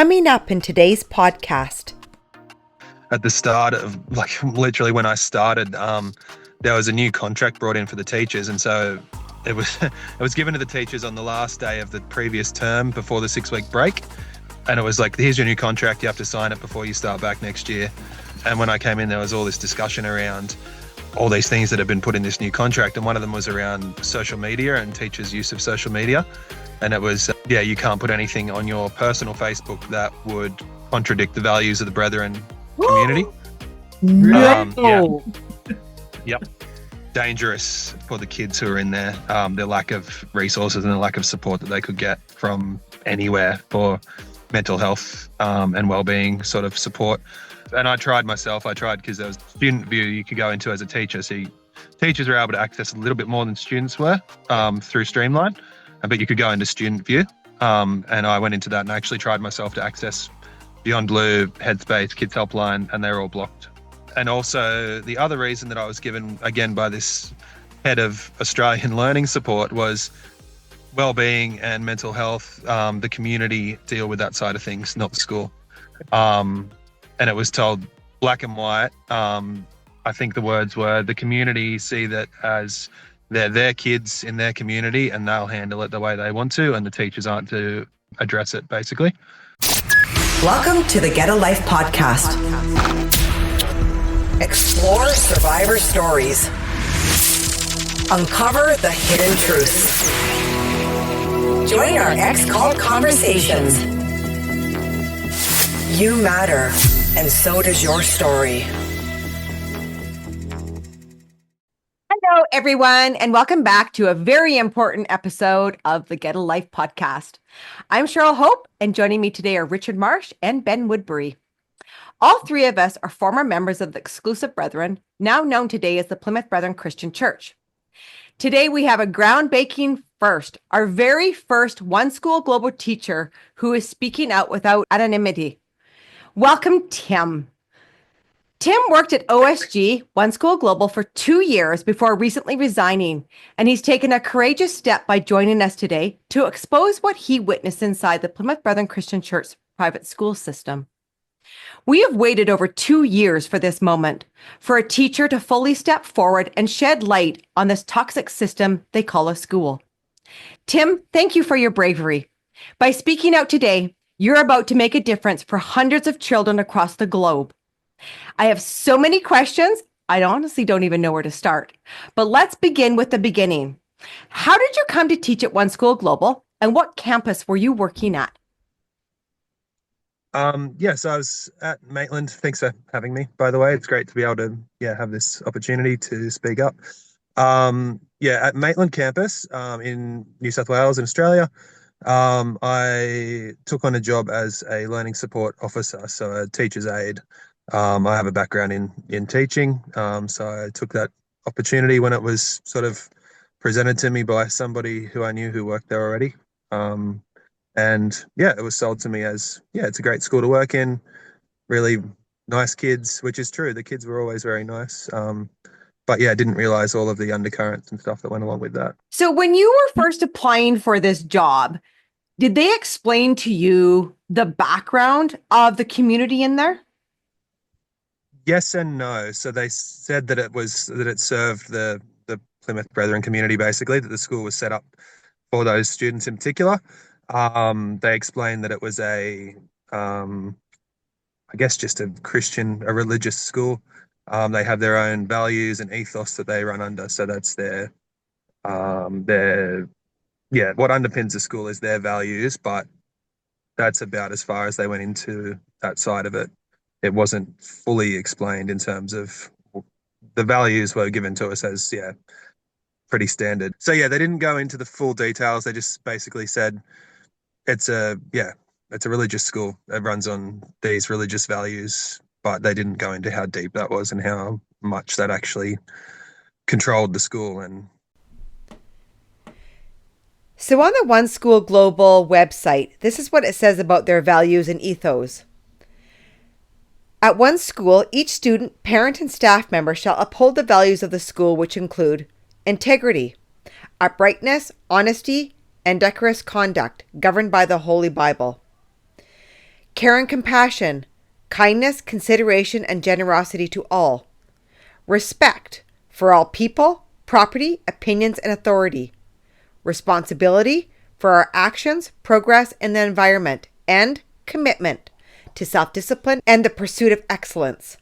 Coming up in today's podcast. At the start of, literally when I started, there was a new contract brought in for the teachers. And so it was given to the teachers on the last day of the previous term before the 6-week break. And it was like, here's your new contract. You have to sign it before you start back next year. And when I came in, there was all this discussion around all these things that have been put in this new contract. And one of them was around social media and teachers' use of social media. And it was, you can't put anything on your personal Facebook that would contradict the values of the Brethren community. Yep. Dangerous for the kids who are in there. The lack of resources and the lack of support that they could get from anywhere for mental health and well-being sort of support. And I tried because there was student view you could go into as a teacher. So teachers were able to access a little bit more than students were through Streamline, but you could go into student view. And I went into that and actually tried myself to access Beyond Blue, Headspace, Kids Helpline, and they're all blocked. And also the other reason that I was given, again, by this head of Australian learning support was well-being and mental health. The community deal with that side of things, not the school. And it was told black and white. I think the words were, the community see that as they're their kids in their community and they'll handle it the way they want to, and the teachers aren't to address it, basically. Welcome to the Get a Life podcast. Explore survivor stories. Uncover the hidden truths. Join our X-Called conversations. You matter, and so does your story. Hello, everyone, and welcome back to a very important episode of the Get a Life podcast. I'm Cheryl Hope, and joining me today are Richard Marsh and Ben Woodbury. All three of us are former members of the Exclusive Brethren, now known today as the Plymouth Brethren Christian Church. Today, we have a groundbreaking first, our very first OneSchool Global teacher who is speaking out without anonymity. Welcome, Tim. Tim worked at OSG, OneSchool Global, for 2 years before recently resigning, and he's taken a courageous step by joining us today to expose what he witnessed inside the Plymouth Brethren Christian Church private school system. We have waited over 2 years for this moment, for a teacher to fully step forward and shed light on this toxic system they call a school. Tim, thank you for your bravery. By speaking out today, you're about to make a difference for hundreds of children across the globe. I have so many questions, I honestly don't even know where to start. But let's begin with the beginning. How did you come to teach at OneSchool Global, and what campus were you working at? So I was at Maitland. Thanks for having me, by the way. It's great to be able to have this opportunity to speak up. At Maitland campus in New South Wales in Australia. I took on a job as a learning support officer, so a teacher's aide. I have a background in teaching, so I took that opportunity when it was sort of presented to me by somebody who I knew who worked there already. It was sold to me as, it's a great school to work in, really nice kids, which is true. The kids were always very nice. I didn't realize all of the undercurrents and stuff that went along with that. So when you were first applying for this job, did they explain to you the background of the community in there? Yes and no. So they said that it served the Plymouth Brethren community, basically, that the school was set up for those students in particular. They explained that it was just a religious school. They have their own values and ethos that they run under. So that's what underpins the school is their values, but that's about as far as they went into that side of it. It wasn't fully explained in terms of the values were given to us as, pretty standard. So they didn't go into the full details. They just basically said it's a religious school. It runs on these religious values, but they didn't go into how deep that was and how much that actually controlled the school. And So on the OneSchool Global website, this is what it says about their values and ethos. At OneSchool, each student, parent, and staff member shall uphold the values of the school, which include integrity, uprightness, honesty, and decorous conduct governed by the Holy Bible. care and compassion, kindness, consideration, and generosity to all. Respect for all people, property, opinions, and authority. Responsibility for our actions, progress, and the environment, and commitment to self-discipline and the pursuit of excellence.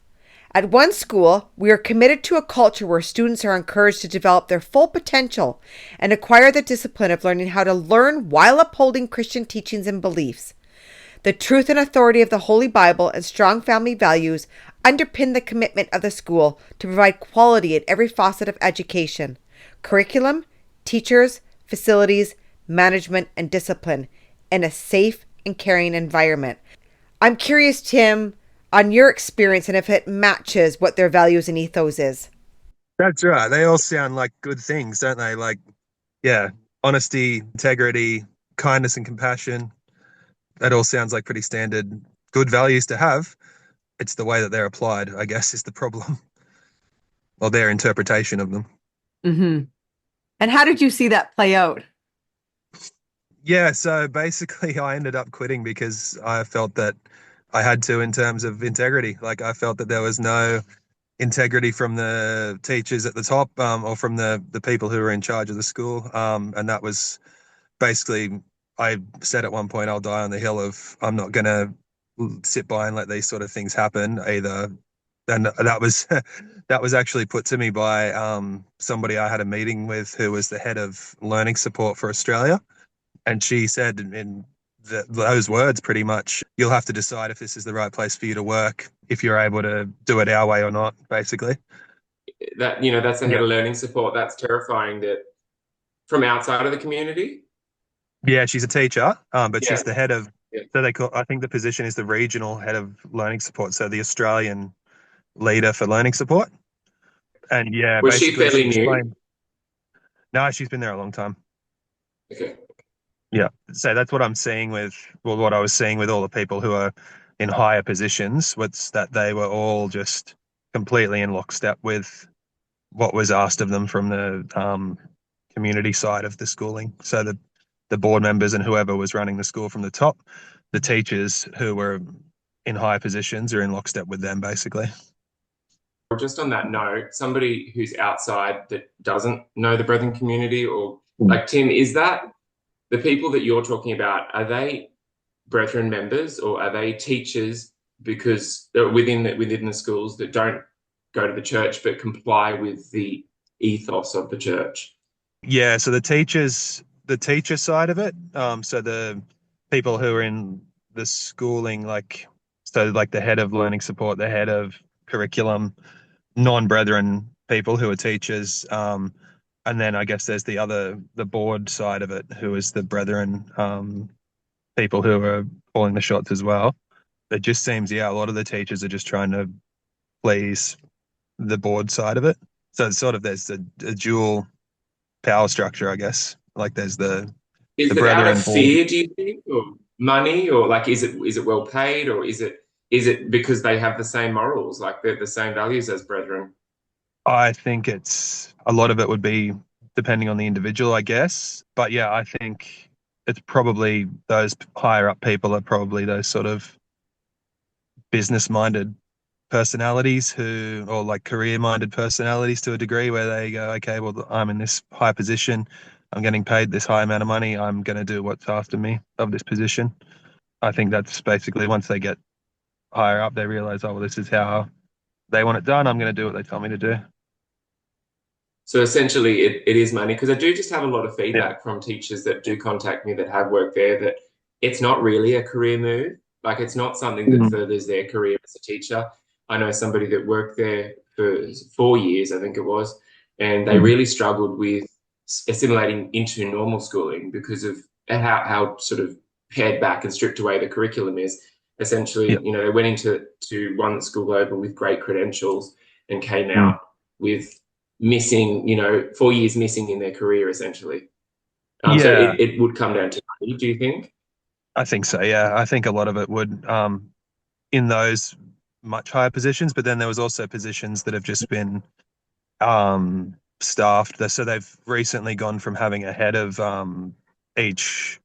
At OneSchool, we are committed to a culture where students are encouraged to develop their full potential and acquire the discipline of learning how to learn while upholding Christian teachings and beliefs. The truth and authority of the Holy Bible and strong family values underpin the commitment of the school to provide quality at every facet of education: curriculum, teachers, facilities, management, and discipline in a safe and caring environment. I'm curious, Tim, on your experience and if it matches what their values and ethos is. That's right. They all sound like good things, don't they? Like, yeah, honesty, integrity, kindness, and compassion. That all sounds like pretty standard good values to have. It's the way that they're applied, I guess, is the problem, or their interpretation of them. Mm-hmm. And how did you see that play out? Yeah, so basically, I ended up quitting because I felt that I had to in terms of integrity. Like, I felt that there was no integrity from the teachers at the top, or from the people who were in charge of the school. And that was basically, I said at one point, I'll die on the hill of I'm not going to sit by and let these sort of things happen either. And that was that was actually put to me by somebody I had a meeting with who was the head of learning support for Australia. And she said in those words, pretty much, you'll have to decide if this is the right place for you to work, if you're able to do it our way or not, basically. That's the head Yeah. of learning support. That's terrifying, that from outside of the community. Yeah, she's a teacher, but Yeah. she's the head of, Yeah. so they call, I think the position is the regional head of learning support. So the Australian leader for learning support. And yeah, Was she basically she fairly new? explained, no, she's been there a long time. Okay. Yeah. So that's what I'm seeing with, well, what I was seeing with all the people who are in higher positions was that they were all just completely in lockstep with what was asked of them from the community side of the schooling. So the board members and whoever was running the school from the top, the teachers who were in higher positions are in lockstep with them, basically. Just on that note, somebody who's outside that doesn't know the Brethren community, or like Tim, is that the people that you're talking about? Are they Brethren members, or are they teachers because they're within the schools that don't go to the church but comply with the ethos of the church? Yeah, so the teacher side of it, so the people who are in the schooling, like, so like the head of learning support, the head of curriculum, non-brethren people who are teachers, and then I guess there's the board side of it, who is the brethren, people who are calling the shots as well. It just seems, yeah, a lot of the teachers are just trying to please the board side of it. So it's sort of, there's a dual power structure, I guess. Like there's Is the it out of brethren board. fear, do you think, or money, or like is it well paid, or is it because they have the same morals, like they're the same values as brethren? I think it's a lot of it would be depending on the individual, I guess. But yeah, I think it's probably those higher up people are probably those sort of business minded personalities who, or like career minded personalities to a degree, where they go, okay, well, I'm in this high position. I'm getting paid this high amount of money. I'm going to do what's asked of me of this position. I think that's basically, once they get higher up, they realize, oh, well, this is how they want it done. I'm going to do what they tell me to do. So essentially, it is money, because I do just have a lot of Yeah. feedback from teachers that do contact me that have worked there, that it's not really a career move. Like, it's not something that Mm. furthers their career as a teacher. I know somebody that worked there for 4 years, I think it was, and they really struggled with assimilating into normal schooling because of how sort of pared back and stripped away the curriculum is. Essentially, Yeah. they went into OneSchool Global with great credentials and came Mm. out with missing, 4 years missing in their career, essentially. So Yeah, it would come down to money, do you think? I think so. Yeah, I think a lot of it would, in those much higher positions, but then there was also positions that have just been staffed. So they've recently gone from having a head of each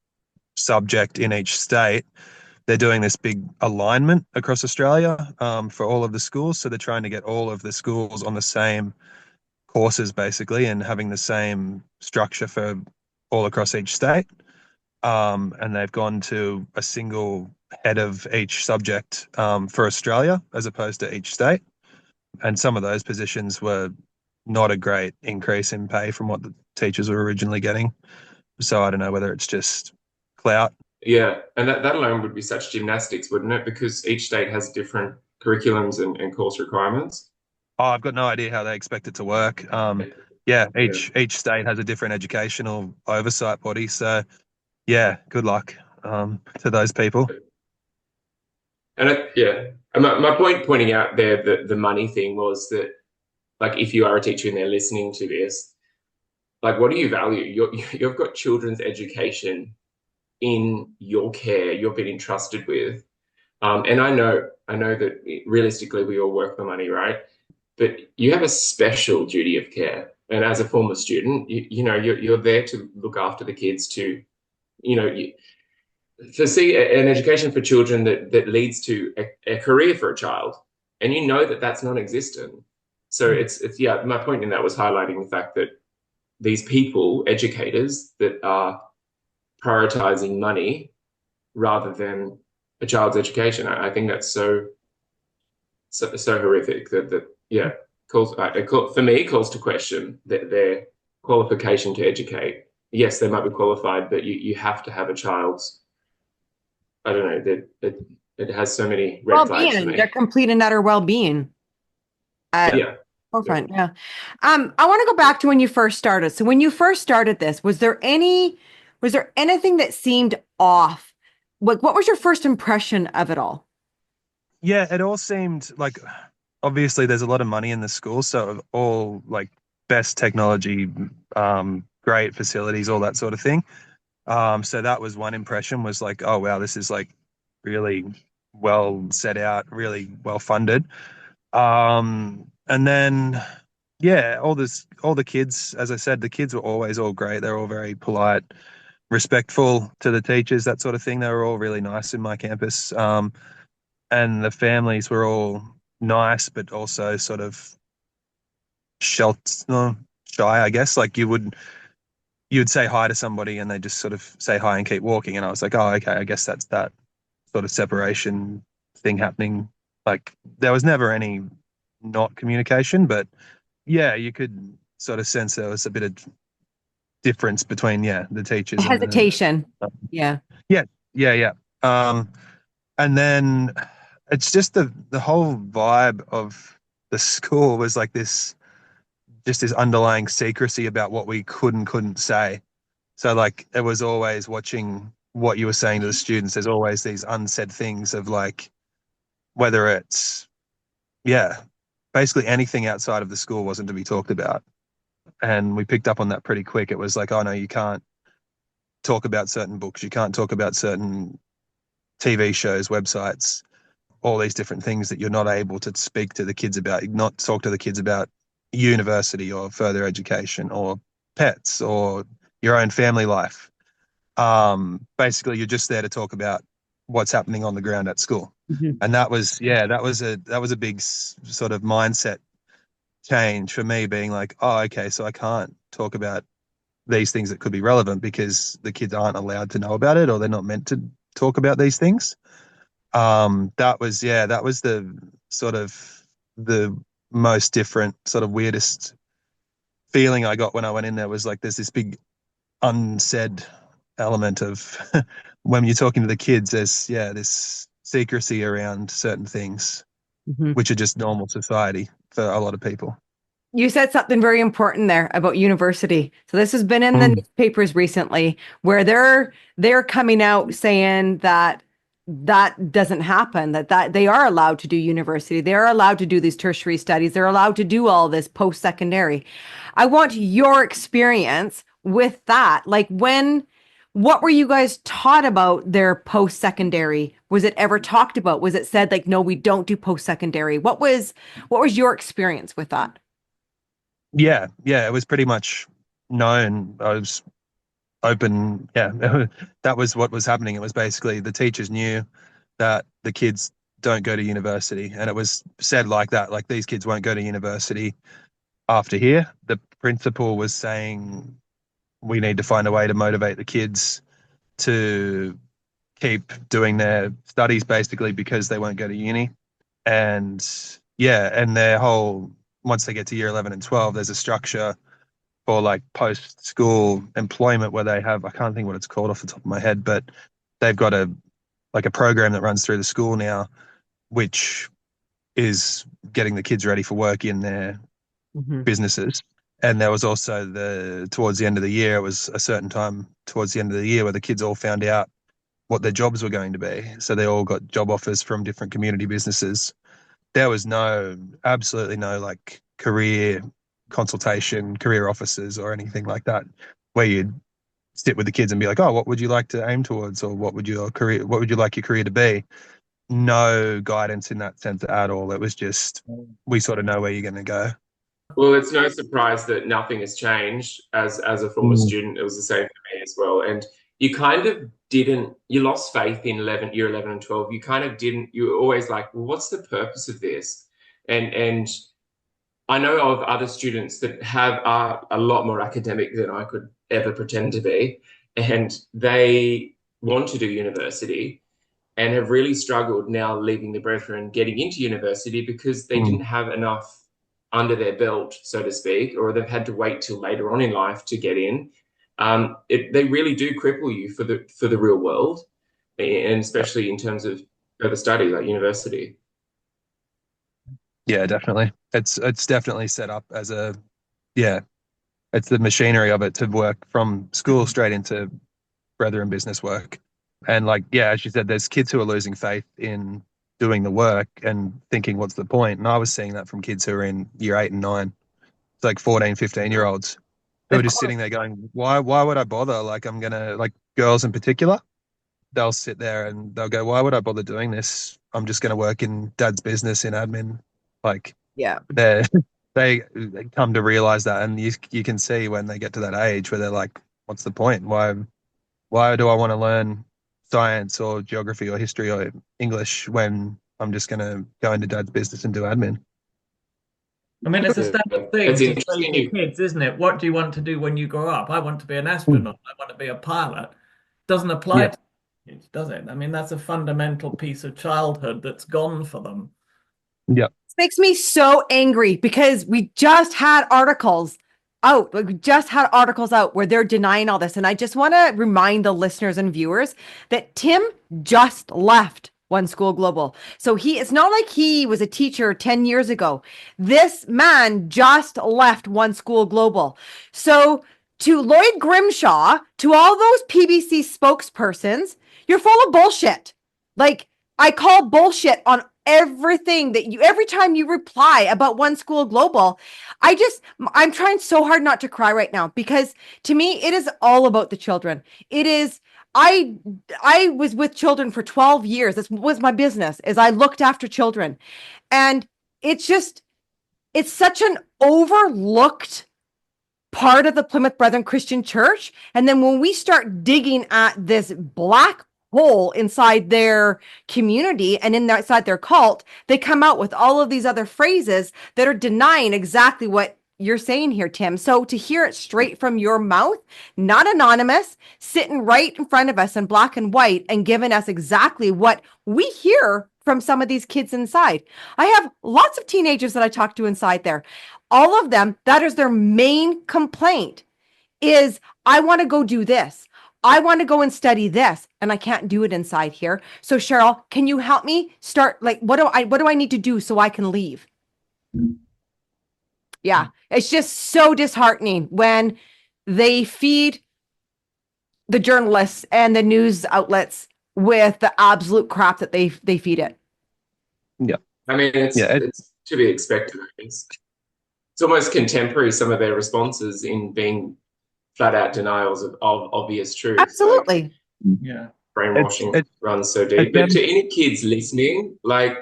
subject in each state they're doing this big alignment across Australia for all of the schools. So they're trying to get all of the schools on the same courses basically and having the same structure for all across each state. And they've gone to a single head of each subject for Australia as opposed to each state. And some of those positions were not a great increase in pay from what the teachers were originally getting. So I don't know whether it's just clout. Yeah, and that alone would be such gymnastics, wouldn't it? Because each state has different curriculums and course requirements. Oh, I've got no idea how they expect it to work. Yeah, Yeah. each state has a different educational oversight body. So yeah, good luck to those people. And yeah, and my point pointing out there the money thing was that, like, if you are a teacher and they're listening to this, like, what do you value? You've got children's education in your care. You've been entrusted with, and I know that realistically we all work for money, right? But you have a special duty of care, and as a former student, you know you're there to look after the kids, to you know to see an education for children that leads to a career for a child, and you know that that's non-existent. So it's yeah, my point in that was highlighting the fact that these people, educators, that are prioritizing money rather than a child's education. I think that's so horrific that yeah, for me it calls to question their qualification to educate. Yes, they might be qualified, but you have to have a child's, I don't know, that it has so many red flags for Well-being, me. their complete and utter well-being at Yeah. forefront. Yeah. I want to go back to when you first started. So when you first started this, was there anything that seemed off? What was your first impression of it all? Yeah, it all seemed like obviously there's a lot of money in the school, so all like best technology, great facilities, all that sort of thing. So that was one impression was like, oh wow, this is like really well set out, really well funded. And then yeah, all the kids, as I said, the kids were always all great. They're all very polite, respectful to the teachers, that sort of thing. They were all really nice in my campus. And the families were all nice, but also sort of shy, I guess. Like you'd say hi to somebody and they just sort of say hi and keep walking. And I was like, oh, okay, I guess that's that sort of separation thing happening. Like there was never any not communication, but yeah, you could sort of sense there was a bit of difference between, yeah, the teachers and Hesitation. Yeah. yeah, yeah, yeah. Um, and then it's just the whole vibe of the school was like this, just this underlying secrecy about what we could and couldn't say. So like it was always watching what you were saying to the students. There's always these unsaid things of like whether it's yeah, basically anything outside of the school wasn't to be talked about. And we picked up on that pretty quick. It was like, oh no, you can't talk about certain books, you can't talk about certain TV shows, websites, all these different things that you're not able to speak to the kids about, not talk to the kids about university or further education or pets or your own family life. Basically, you're just there to talk about what's happening on the ground at school. Mhm. And that was, yeah, that was a big sort of mindset change for me being like, oh, okay, so I can't talk about these things that could be relevant because the kids aren't allowed to know about it or they're not meant to talk about these things. That was, yeah, that was the sort of the most different sort of weirdest feeling I got when I went in there was like there's this big unsaid element of when you're talking to the kids, there's yeah, this secrecy around certain things Mhm. which are just normal society for a lot of people. You said something very important there about university. So this has been in the Mm. newspapers recently where they're coming out saying that that doesn't happen, that they are allowed to do university. They're allowed to do these tertiary studies. They're allowed to do all this post-secondary. I want your experience with that. Like what were you guys taught about their post-secondary? Was it ever talked about? Was it said like, no, we don't do post-secondary? What was your experience with that? Yeah, yeah, it was pretty much known. I was open. Yeah, that was what was happening. It was basically the teachers knew. that the kids don't go to university. And it was said like that, like these kids won't go to university after here. The principal was saying we need to find a way to motivate the kids to keep doing their studies basically because they won't go to uni. And yeah, and their whole, once they get to year 11 and 12, there's a structure for like post school employment where they have, I can't think what it's called off the top of my head, but they've got a like a program that runs through the school now, which is getting the kids ready for work in their businesses. And there was also towards the end of the year, it was a certain time towards the end of the year where the kids all found out what their jobs were going to be. So they all got job offers from different community businesses. There was absolutely no like career consultation, career officers or anything like that, where you'd sit with the kids and be like, oh, what would you like to aim towards? Or what would you like your career to be? No guidance in that sense at all. It was just, we sort of know where you're going to go. Well, it's no surprise that nothing has changed. As a former student, it was the same for me as well. And you kind of you lost faith in year 11 and 12. You kind of didn't, you were always like, well, what's the purpose of this? And I know of other students that are a lot more academic than I could ever pretend to be. And they want to do university and have really struggled now leaving the Brethren, getting into university because they didn't have enough under their belt, so to speak, or they've had to wait till later on in life to get in. They really do cripple you for the real world, and especially in terms of further study, like university. Yeah, definitely. It's definitely set up as it's the machinery of it to work from school straight into Brethren business work. And like, yeah, as you said, there's kids who are losing faith in doing the work and thinking, what's the point? And I was seeing that from kids who are in year 8 and 9. It's like 14, 15-year-olds who are just sitting there going, why would I bother? Like, I'm going to, like girls in particular, they'll sit there and they'll go, why would I bother doing this? I'm just going to work in dad's business in admin. Like, Yeah. they come to realize that. And you can see when they get to that age where they're like, what's the point? Why do I want to learn science or geography or history or English when I'm just going to go into dad's business and do admin? I mean, it's a standard thing It's to say interesting to kids, isn't it? What do you want to do when you grow up? I want to be an astronaut. I want to be a pilot. Doesn't apply to kids, does it? I mean, that's a fundamental piece of childhood that's gone for them. Yeah. This makes me so angry because we just had articles out. We just had articles out where they're denying all this. And I just want to remind the listeners and viewers that Tim just left OneSchool Global. So it's not like he was a teacher 10 years ago. This man just left OneSchool Global. So to Lloyd Grimshaw, to all those PBC spokespersons, you're full of bullshit. Like, I call bullshit on everything every time you reply about OneSchool Global. I'm trying so hard not to cry right now because to me, it is all about the children. It is, I was with children for 12 years. This was my business, as I looked after children. And it's such an overlooked part of the Plymouth Brethren Christian Church. And then when we start digging at this black hole inside their community and inside their cult, they come out with all of these other phrases that are denying exactly what you're saying here, Tim. So to hear it straight from your mouth, not anonymous, sitting right in front of us in black and white and giving us exactly what we hear from some of these kids inside. I have lots of teenagers that I talk to inside there. All of them, that is their main complaint is, I want to go do this. I want to go and study this, and I can't do it inside here. So Cheryl, can you help me start? Like, what do I need to do so I can leave? Yeah, it's just so disheartening when they feed the journalists and the news outlets with the absolute crap that they feed it. Yeah. I mean, it's to be expected. It's almost contemporary, some of their responses in being flat out denials of obvious truths. Absolutely. Like, Yeah. Brainwashing runs so deep. But to any kids listening, like,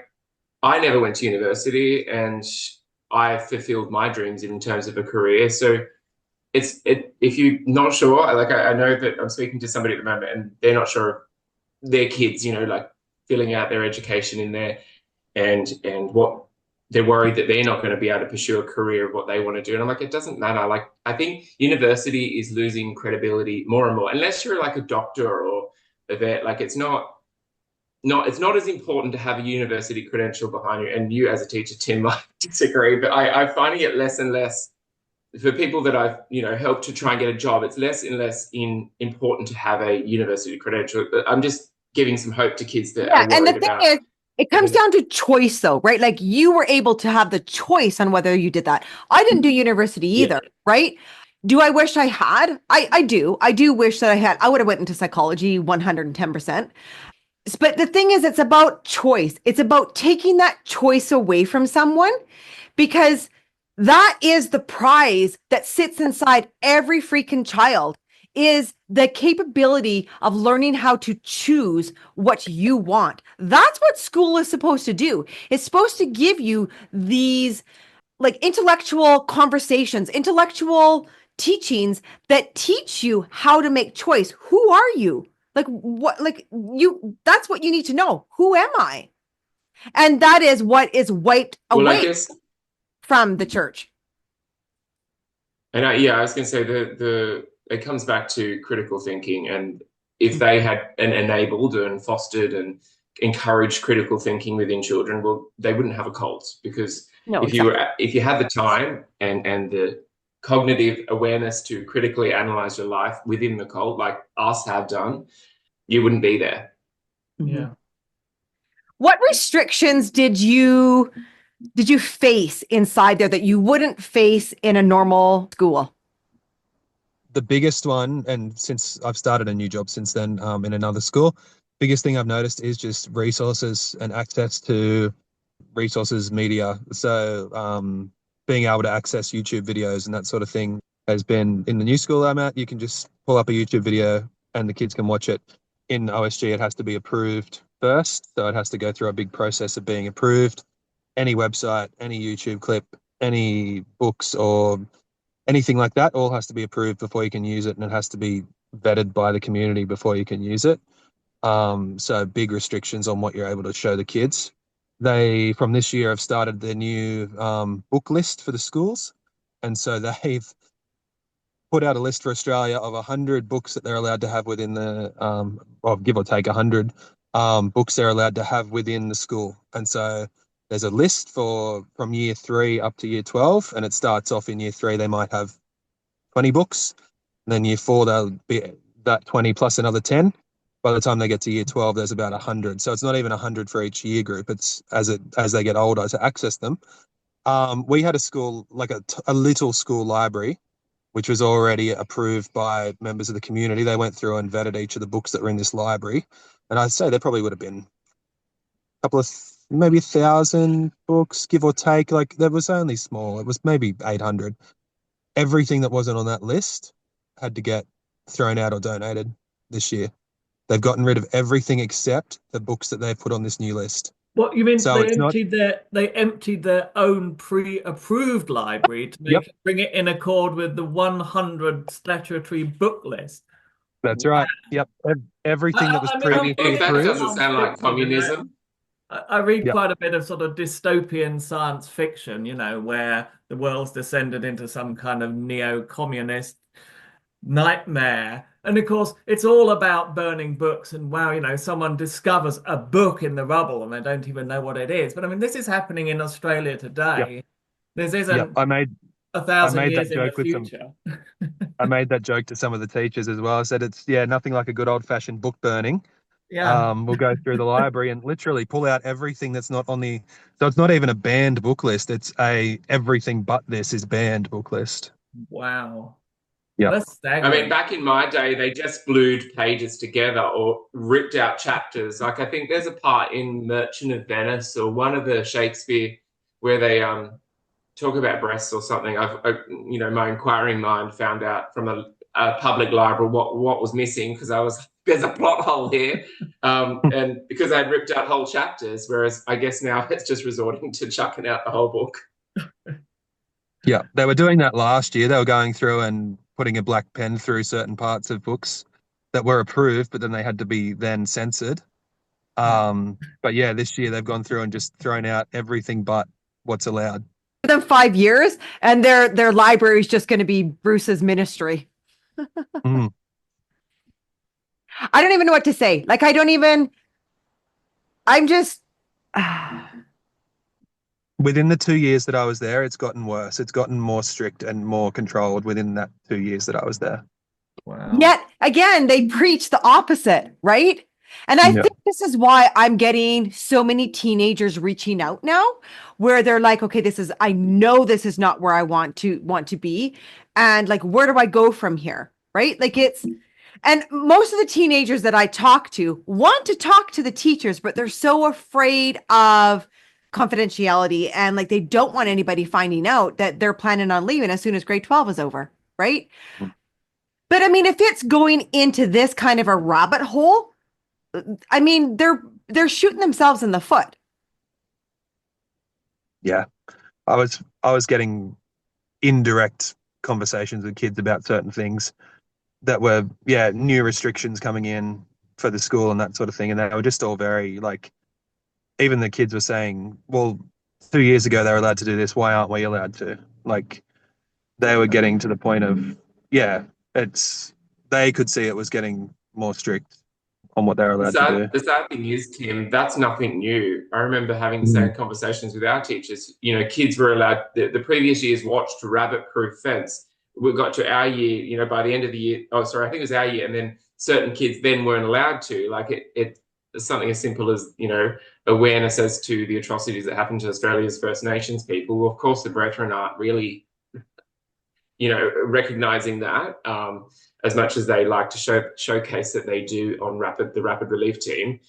I never went to university and I fulfilled my dreams in terms of a career. So if you're not sure, like I know that I'm speaking to somebody at the moment and they're not sure if their kids, like filling out their education in there, and what they're worried that they're not going to be able to pursue a career of what they want to do. And I'm like, it doesn't matter. Like, I think university is losing credibility more and more, unless you're like a doctor or a vet. Like, it's not as important to have a university credential behind you. And you as a teacher, Tim, might disagree, but I'm finding it less and less for people that I've, helped to try and get a job. It's less and less important to have a university credential. I'm just giving some hope to kids that are And the worried thing about. is, it comes down to choice, though, right? Like you were able to have the choice on whether you did that. I didn't do university either, right? Do I wish I had? I do. I do wish that I had. I would have went into psychology 110%. But the thing is, it's about choice. It's about taking that choice away from someone, because that is the prize that sits inside every freaking child, is the capability of learning how to choose what you want. That's what school is supposed to do. It's supposed to give you these like intellectual conversations, intellectual teachings that teach you how to make choice. Who are you? Like what, like you, that's what you need to know. Who am I? And that is what is wiped Well, I away guess, from the church. and I was going to say it comes back to critical thinking, and if they had enabled and fostered and encouraged critical thinking within children, well, they wouldn't have a cult, because No, if you had the time and the cognitive awareness to critically analyze your life within the cult, like us have done, you wouldn't be there. Yeah. What restrictions did you face inside there that you wouldn't face in a normal school? The biggest one, and since I've started a new job since then, in another school, biggest thing I've noticed is just resources and access to resources, media. So being able to access YouTube videos and that sort of thing has been, in the new school I'm at, you can just pull up a YouTube video and the kids can watch it. In OSG, it has to be approved first. So it has to go through a big process of being approved. Any website, any YouTube clip, any books or anything like that all has to be approved before you can use it, and it has to be vetted by the community before you can use it. So big restrictions on what you're able to show the kids. They, from this year, have started their new book list for the schools. And so they've put out a list for Australia of 100 books that they're allowed to have within the, well, give or take 100 books they're allowed to have within the school. And so there's a list from year 3 up to year 12, and it starts off in year 3, they might have 20 books. And then year 4, they'll be that 20 plus another 10. By the time they get to year 12, there's about 100. So it's not even 100 for each year group. It's as they get older to access them. We had a school, like a little school library, which was already approved by members of the community. They went through and vetted each of the books that were in this library. And I'd say there probably would have been a couple of, maybe 1,000 books, give or take. Like, that was only small. It was maybe 800. Everything that wasn't on that list had to get thrown out or donated this year. They've gotten rid of everything except the books that they've put on this new list. What you mean? So they emptied their own pre-approved library to bring it in accord with the 100 statutory book list. That's right. Yep. Everything that was previously That approved. doesn't sound like communism. I read quite a bit of sort of dystopian science fiction, where the world's descended into some kind of neo-communist nightmare. And of course, it's all about burning books. And wow, someone discovers a book in the rubble and they don't even know what it is. But I mean, this is happening in Australia today. Yep. This isn't Yep. I made 1,000 that years in the joke with future. I made that joke to some of the teachers as well. I said, it's nothing like a good old-fashioned book burning. Yeah. We'll go through the library and literally pull out everything that's not on the, so it's not even a banned book list. It's everything but this is banned book list. Wow. Yeah. That's staggering. I mean, back in my day, they just glued pages together or ripped out chapters. Like, I think there's a part in Merchant of Venice or one of the Shakespeare where they talk about breasts or something. My inquiring mind found out from a public library what was missing, because there's a plot hole here, and because I'd ripped out whole chapters. Whereas I guess now it's just resorting to chucking out the whole book. Yeah, they were doing that last year. They were going through and putting a black pen through certain parts of books that were approved, but then they had to be then censored. But yeah, this year they've gone through and just thrown out everything but what's allowed. For them 5 years, and their library is just going to be Bruce's ministry. Mm. I don't even know what to say. Like, I don't even. I'm just. Within the 2 years that I was there, it's gotten worse. It's gotten more strict and more controlled within that 2 years that I was there. Wow. Yet again, they preach the opposite, right? And I Yeah. think this is why I'm getting so many teenagers reaching out now, where they're like, okay, I know this is not where I want to be. And like, where do I go from here? Right? And most of the teenagers that I talk to want to talk to the teachers, but they're so afraid of confidentiality, and like they don't want anybody finding out that they're planning on leaving as soon as grade 12 is over, right? But I mean, if it's going into this kind of a rabbit hole, I mean, they're shooting themselves in the foot. Yeah. I was getting indirect conversations with kids about certain things that were, yeah, new restrictions coming in for the school and that sort of thing. And they were just all very like, even the kids were saying, well, 2 years ago they were allowed to do this. Why aren't we allowed to? Like, they were getting to the point of, yeah, they could see it was getting more strict on what they're allowed to do. The sad thing is, Tim, that's nothing new. I remember having the Mm. same conversations with our teachers. You know, kids were allowed, the previous years watched Rabbit Proof Fence. We got to our year, you know, by the end of the year, oh, sorry, I think it was our year, and then certain kids then weren't allowed to. Like it's something as simple as, you know, awareness as to the atrocities that happen to Australia's First Nations people. Well, of course, the Brethren aren't really, you know, recognizing that, as much as they like to showcase that they do on the rapid relief team.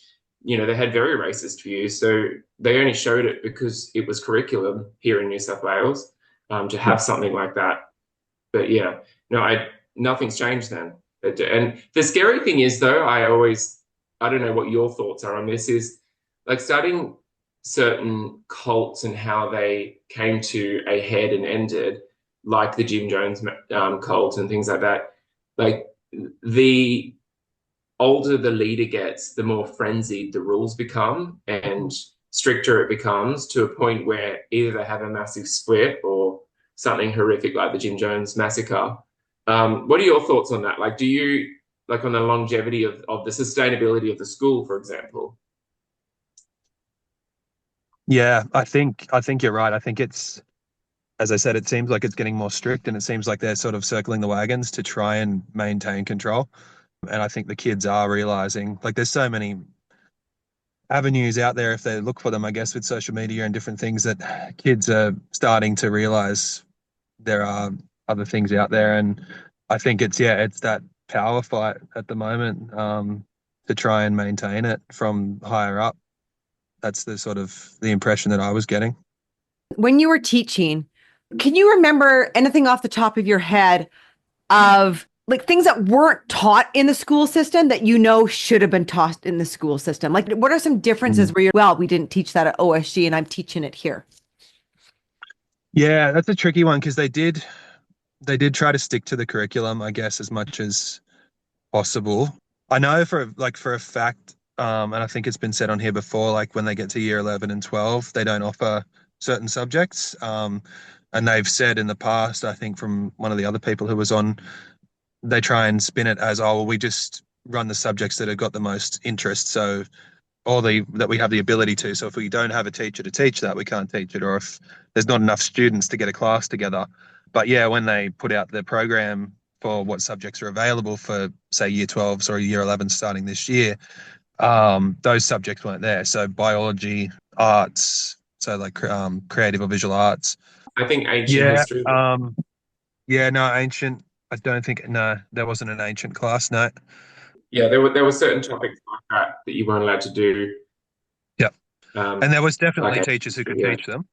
You know, they had very racist views, so they only showed it because it was curriculum here in New South Wales, to have something like that. But yeah, no, nothing's changed then. And the scary thing is, though, I don't know what your thoughts are on this, is like studying certain cults and how they came to a head and ended, like the Jim Jones cult and things like that. Like, the older the leader gets, the more frenzied the rules become and stricter it becomes, to a point where either they have a massive split or something horrific like the Jim Jones massacre. What are your thoughts on that? Like, do you like on the longevity of the sustainability of the school, for example? Yeah, I think you're right. I think it's, as I said, it seems like it's getting more strict, and it seems like they're sort of circling the wagons to try and maintain control. And I think the kids are realizing, like, there's so many avenues out there if they look for them, I guess, with social media and different things, that kids are starting to realize there are other things out there. And I think it's that power fight at the moment, to try and maintain it from higher up. That's the sort of the impression that I was getting. When you were teaching, can you remember anything off the top of your head of like things that weren't taught in the school system that you know should have been taught in the school system? Like, what are some differences where well, we didn't teach that at OSG and I'm teaching it here? Yeah, that's a tricky one because they did try to stick to the curriculum, I guess, as much as possible. I know for a fact, and I think it's been said on here before, like when they get to year 11 and 12, they don't offer certain subjects. And they've said in the past, I think from one of the other people who was on, they try and spin it as, oh, well, we just run the subjects that have got the most interest. So, or that we have the ability to. So if we don't have a teacher to teach that, we can't teach it. Or if there's not enough students to get a class together. But yeah, when they put out the program for what subjects are available for, say, year 12s or year 11 starting this year, those subjects weren't there. So biology, arts, so like creative or visual arts. I think ancient Yeah. history. Yeah, no, ancient. I don't think, no, there wasn't an ancient class, no. Yeah, there were certain topics like that you weren't allowed to do. Yeah. And there was Like definitely teachers who history, could yeah, teach them.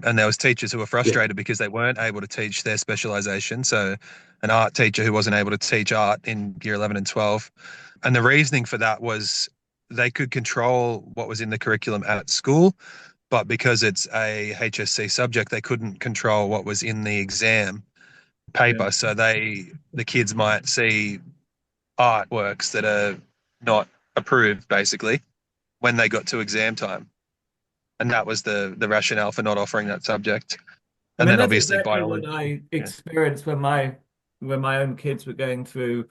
And there was teachers who were yeah. frustrated because they weren't able to teach their specialization. So an art teacher who wasn't able to teach art in year 11 and 12. And the reasoning for that was they could control what was in the curriculum at school, but because it's a HSC subject, they couldn't control what was in the exam paper. Yeah. So the kids might see artworks that are not approved, basically. when they got to exam time. And that was the rationale for not offering that subject. I And mean, then that's obviously exactly what biology. I Yeah. experienced when my own kids were going through.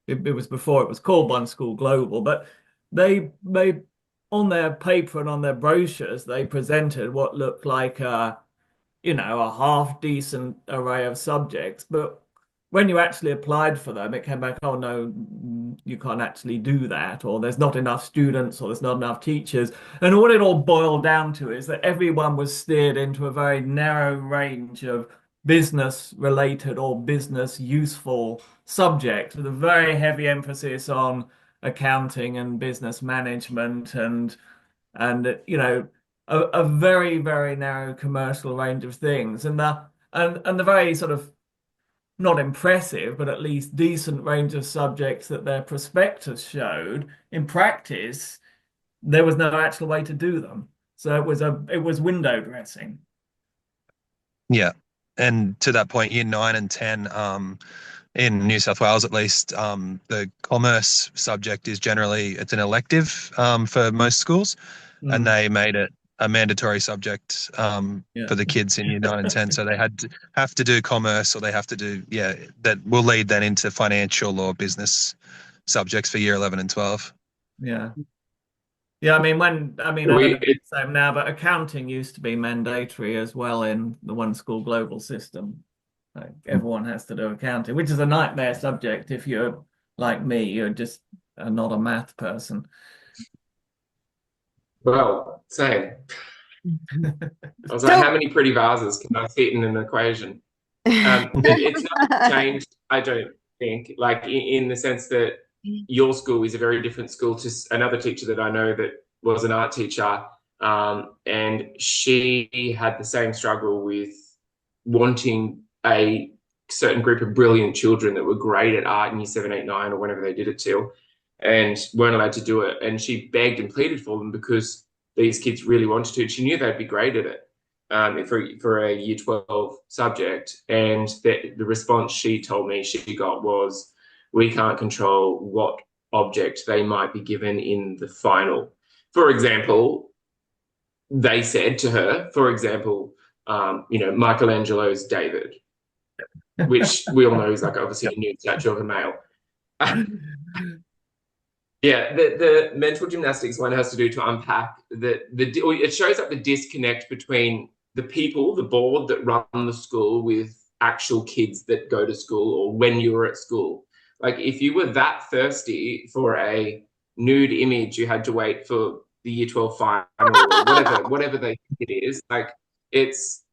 It was before it was called OneSchool Global, but they on their paper and on their brochures they presented what looked like a half decent array of subjects. But when you actually applied for them, it came back, oh no, you can't actually do that, or there's not enough students, or there's not enough teachers. And what it all boiled down to is that everyone was steered into a very narrow range of business related or business useful subjects with a very heavy emphasis on accounting and business management and a very, very narrow commercial range of things, and the very sort of not impressive, but at least decent range of subjects that their prospectus showed. In practice, there was no actual way to do them, so it was window dressing. Yeah. And to that point, year 9 and 10, in New South Wales at least, the commerce subject is generally it's an elective for most schools, and Mm, they made it a mandatory subject yeah. for the kids in year 9 and 10. So they have to do commerce, or they have to do that will lead then into financial or business subjects for year 11 and 12. Yeah. Yeah, I don't know We if it's the same now, but accounting used to be mandatory as well in the One School Global system. Like everyone has to do accounting, which is a nightmare subject if you're like me, you're just not a math person. well, same. I was like, So, how many pretty vases can I fit in an equation? It's not changed, I don't think, like in the sense that your school is a very different school to another teacher that I know that was an art teacher. And she had the same struggle with wanting a certain group of brilliant children that were great at art in year 7, 8, 9, or whenever they did it till, and weren't allowed to do it. And she begged and pleaded for them because these kids really wanted to. She knew they'd be great at it for a year 12 subject. And the response she told me she got was, we can't control what object they might be given in the final. For example, they said to her, for example, Michelangelo's David, which we all know is like obviously a nude statue of a male. Yeah, the mental gymnastics one has to do to unpack it shows up the disconnect between the people, the board that run the school with actual kids that go to school or when you were at school. Like if you were that thirsty for a nude image, you had to wait for the year 12 final or whatever they think it is. Like it's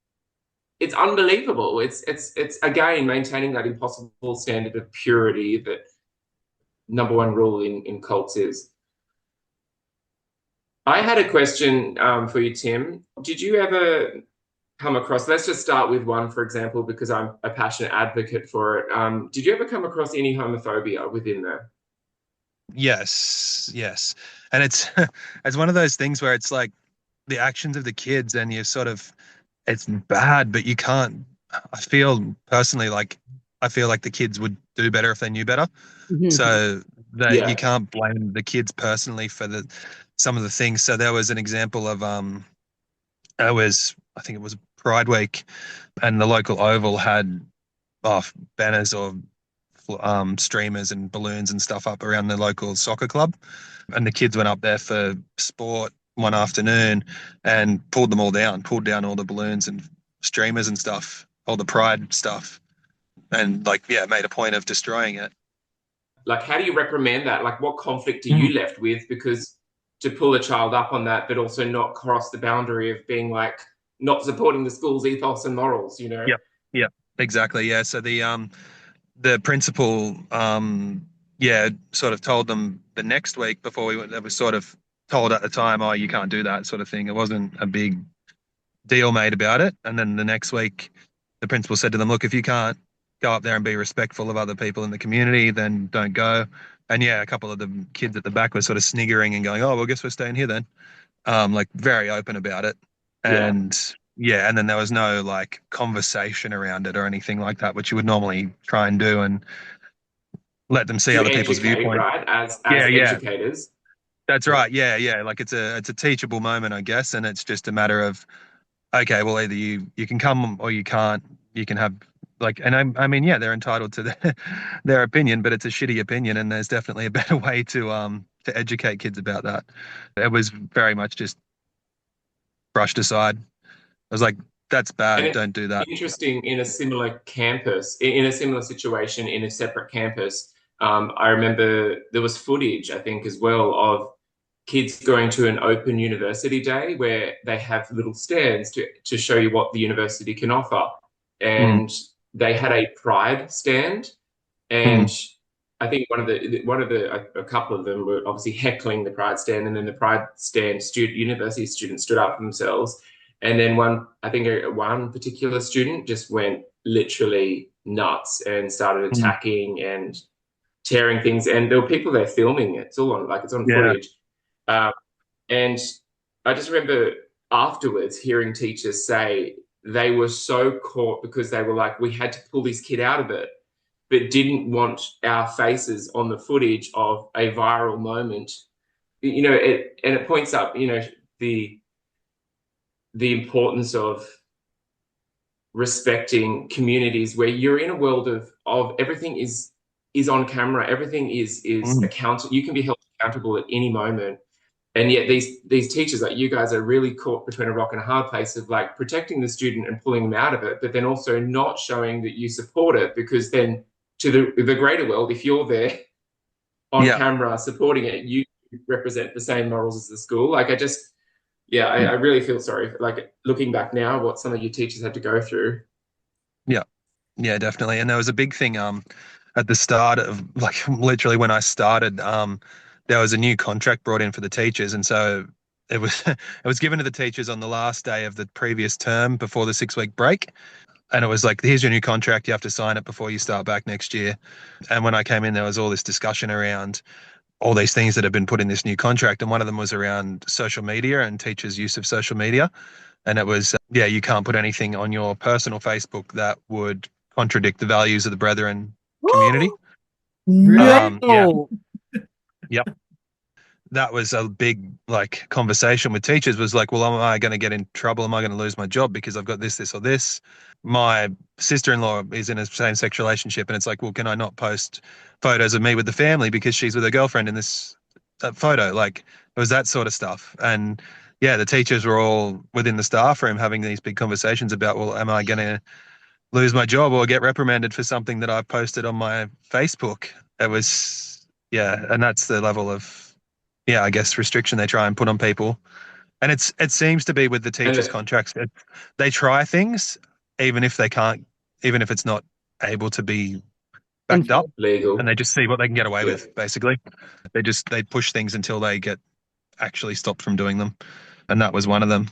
it's unbelievable. It's again maintaining that impossible standard of purity that number one rule in cults is. I had a question for you, Tim. Did you ever come across, let's just start with one, for example, because I'm a passionate advocate for it. Did you ever come across any homophobia within there? Yes, yes. And it's it's one of those things where it's like the actions of the kids, and you sort of it's bad, but you can't. I feel personally like I feel like the kids would do better if they knew better. So that you Yeah. can't blame the kids personally for the some of the things. So there was an example of I think it was Pride Week, and the local oval had banners or streamers and balloons and stuff up around the local soccer club, and the kids went up there for sport one afternoon and pulled down all the balloons and streamers and stuff, all the pride stuff, and like made a point of destroying it. Like, how do you reprimand that? Like, what conflict are Mm. you left with? Because to pull a child up on that, but also not cross the boundary of being like not supporting the school's ethos and morals, you know? Yep. Yep. Exactly. Yeah. So the principal sort of told them the next week before we went, it was sort of told at the time, oh, you can't do that sort of thing. It wasn't a big deal made about it. And then the next week, the principal said to them, look, if you can't go up there and be respectful of other people in the community, then don't go. And yeah, a couple of the kids at the back were sort of sniggering and going, oh, well, I guess we're staying here then. Like very open about it. Yeah. And yeah, and then there was no like conversation around it or anything like that, which you would normally try and do and let them see To other people's educate, viewpoint. right? As Yeah, yeah, educators. That's right. Yeah, yeah. Like it's a teachable moment, I guess, and it's just a matter of okay, well, either you can come or you can't. You can have like, and I mean, yeah, they're entitled to their opinion, but it's a shitty opinion, and there's definitely a better way to educate kids about that. It was very much just brushed aside. I was like, that's And bad. it's Don't do that. interesting in a similar campus, in a similar situation, in a separate campus. I remember there was footage, I think, as well, of kids going to an open university day where they have little stands to show you what the university can offer. Mm, And they had a pride stand, mm, and I think a couple of them were obviously heckling the pride stand, and then the pride stand university students stood up for themselves, and then one particular student just went literally nuts and started mm. attacking and tearing things, and there were people there filming it. It's all on, like, it's on Yeah. footage. Um, and I just remember afterwards hearing teachers say they were so caught because they were like, we had to pull this kid out of it, but didn't want our faces on the footage of a viral moment. And it points up, the importance of respecting communities where you're in a world of everything is on camera, everything is Mm. accountable. You can be held accountable at any moment. And yet these teachers, like you guys, are really caught between a rock and a hard place of like protecting the student and pulling them out of it, but then also not showing that you support it, because then to the greater world, if you're there on Yeah. camera supporting it, you represent the same morals as the school. Like I really feel sorry, like looking back now, what some of your teachers had to go through. Yeah. Yeah, definitely. And there was a big thing at the start of like literally when I started, there was a new contract brought in for the teachers. And so it was it was given to the teachers on the last day of the previous term before the 6 week break. And it was like, here's your new contract, you have to sign it before you start back next year. And when I came in, there was all this discussion around all these things that have been put in this new contract. And one of them was around social media and teachers' use of social media. And it was, yeah, you can't put anything on your personal Facebook that would contradict the values of the Brethren community. Yeah, No. yep. That was a big like conversation with teachers was like, well, am I going to get in trouble? Am I going to lose my job because I've got this, or this? My sister-in-law is in a same-sex relationship, and it's like, well, can I not post photos of me with the family because she's with her girlfriend in this photo? Like, it was that sort of stuff. And yeah, the teachers were all within the staff room having these big conversations about, well, am I going to lose my job or get reprimanded for something that I've posted on my Facebook? It was, yeah, and that's the level of, yeah, I guess restriction they try and put on people. And it seems to be with the teachers' And contracts, they try things even if they can't, even if it's not able to be backed up, and legal. they just see what they can get away Yeah. with. Basically, they push things until they get actually stopped from doing them, and that was one of them.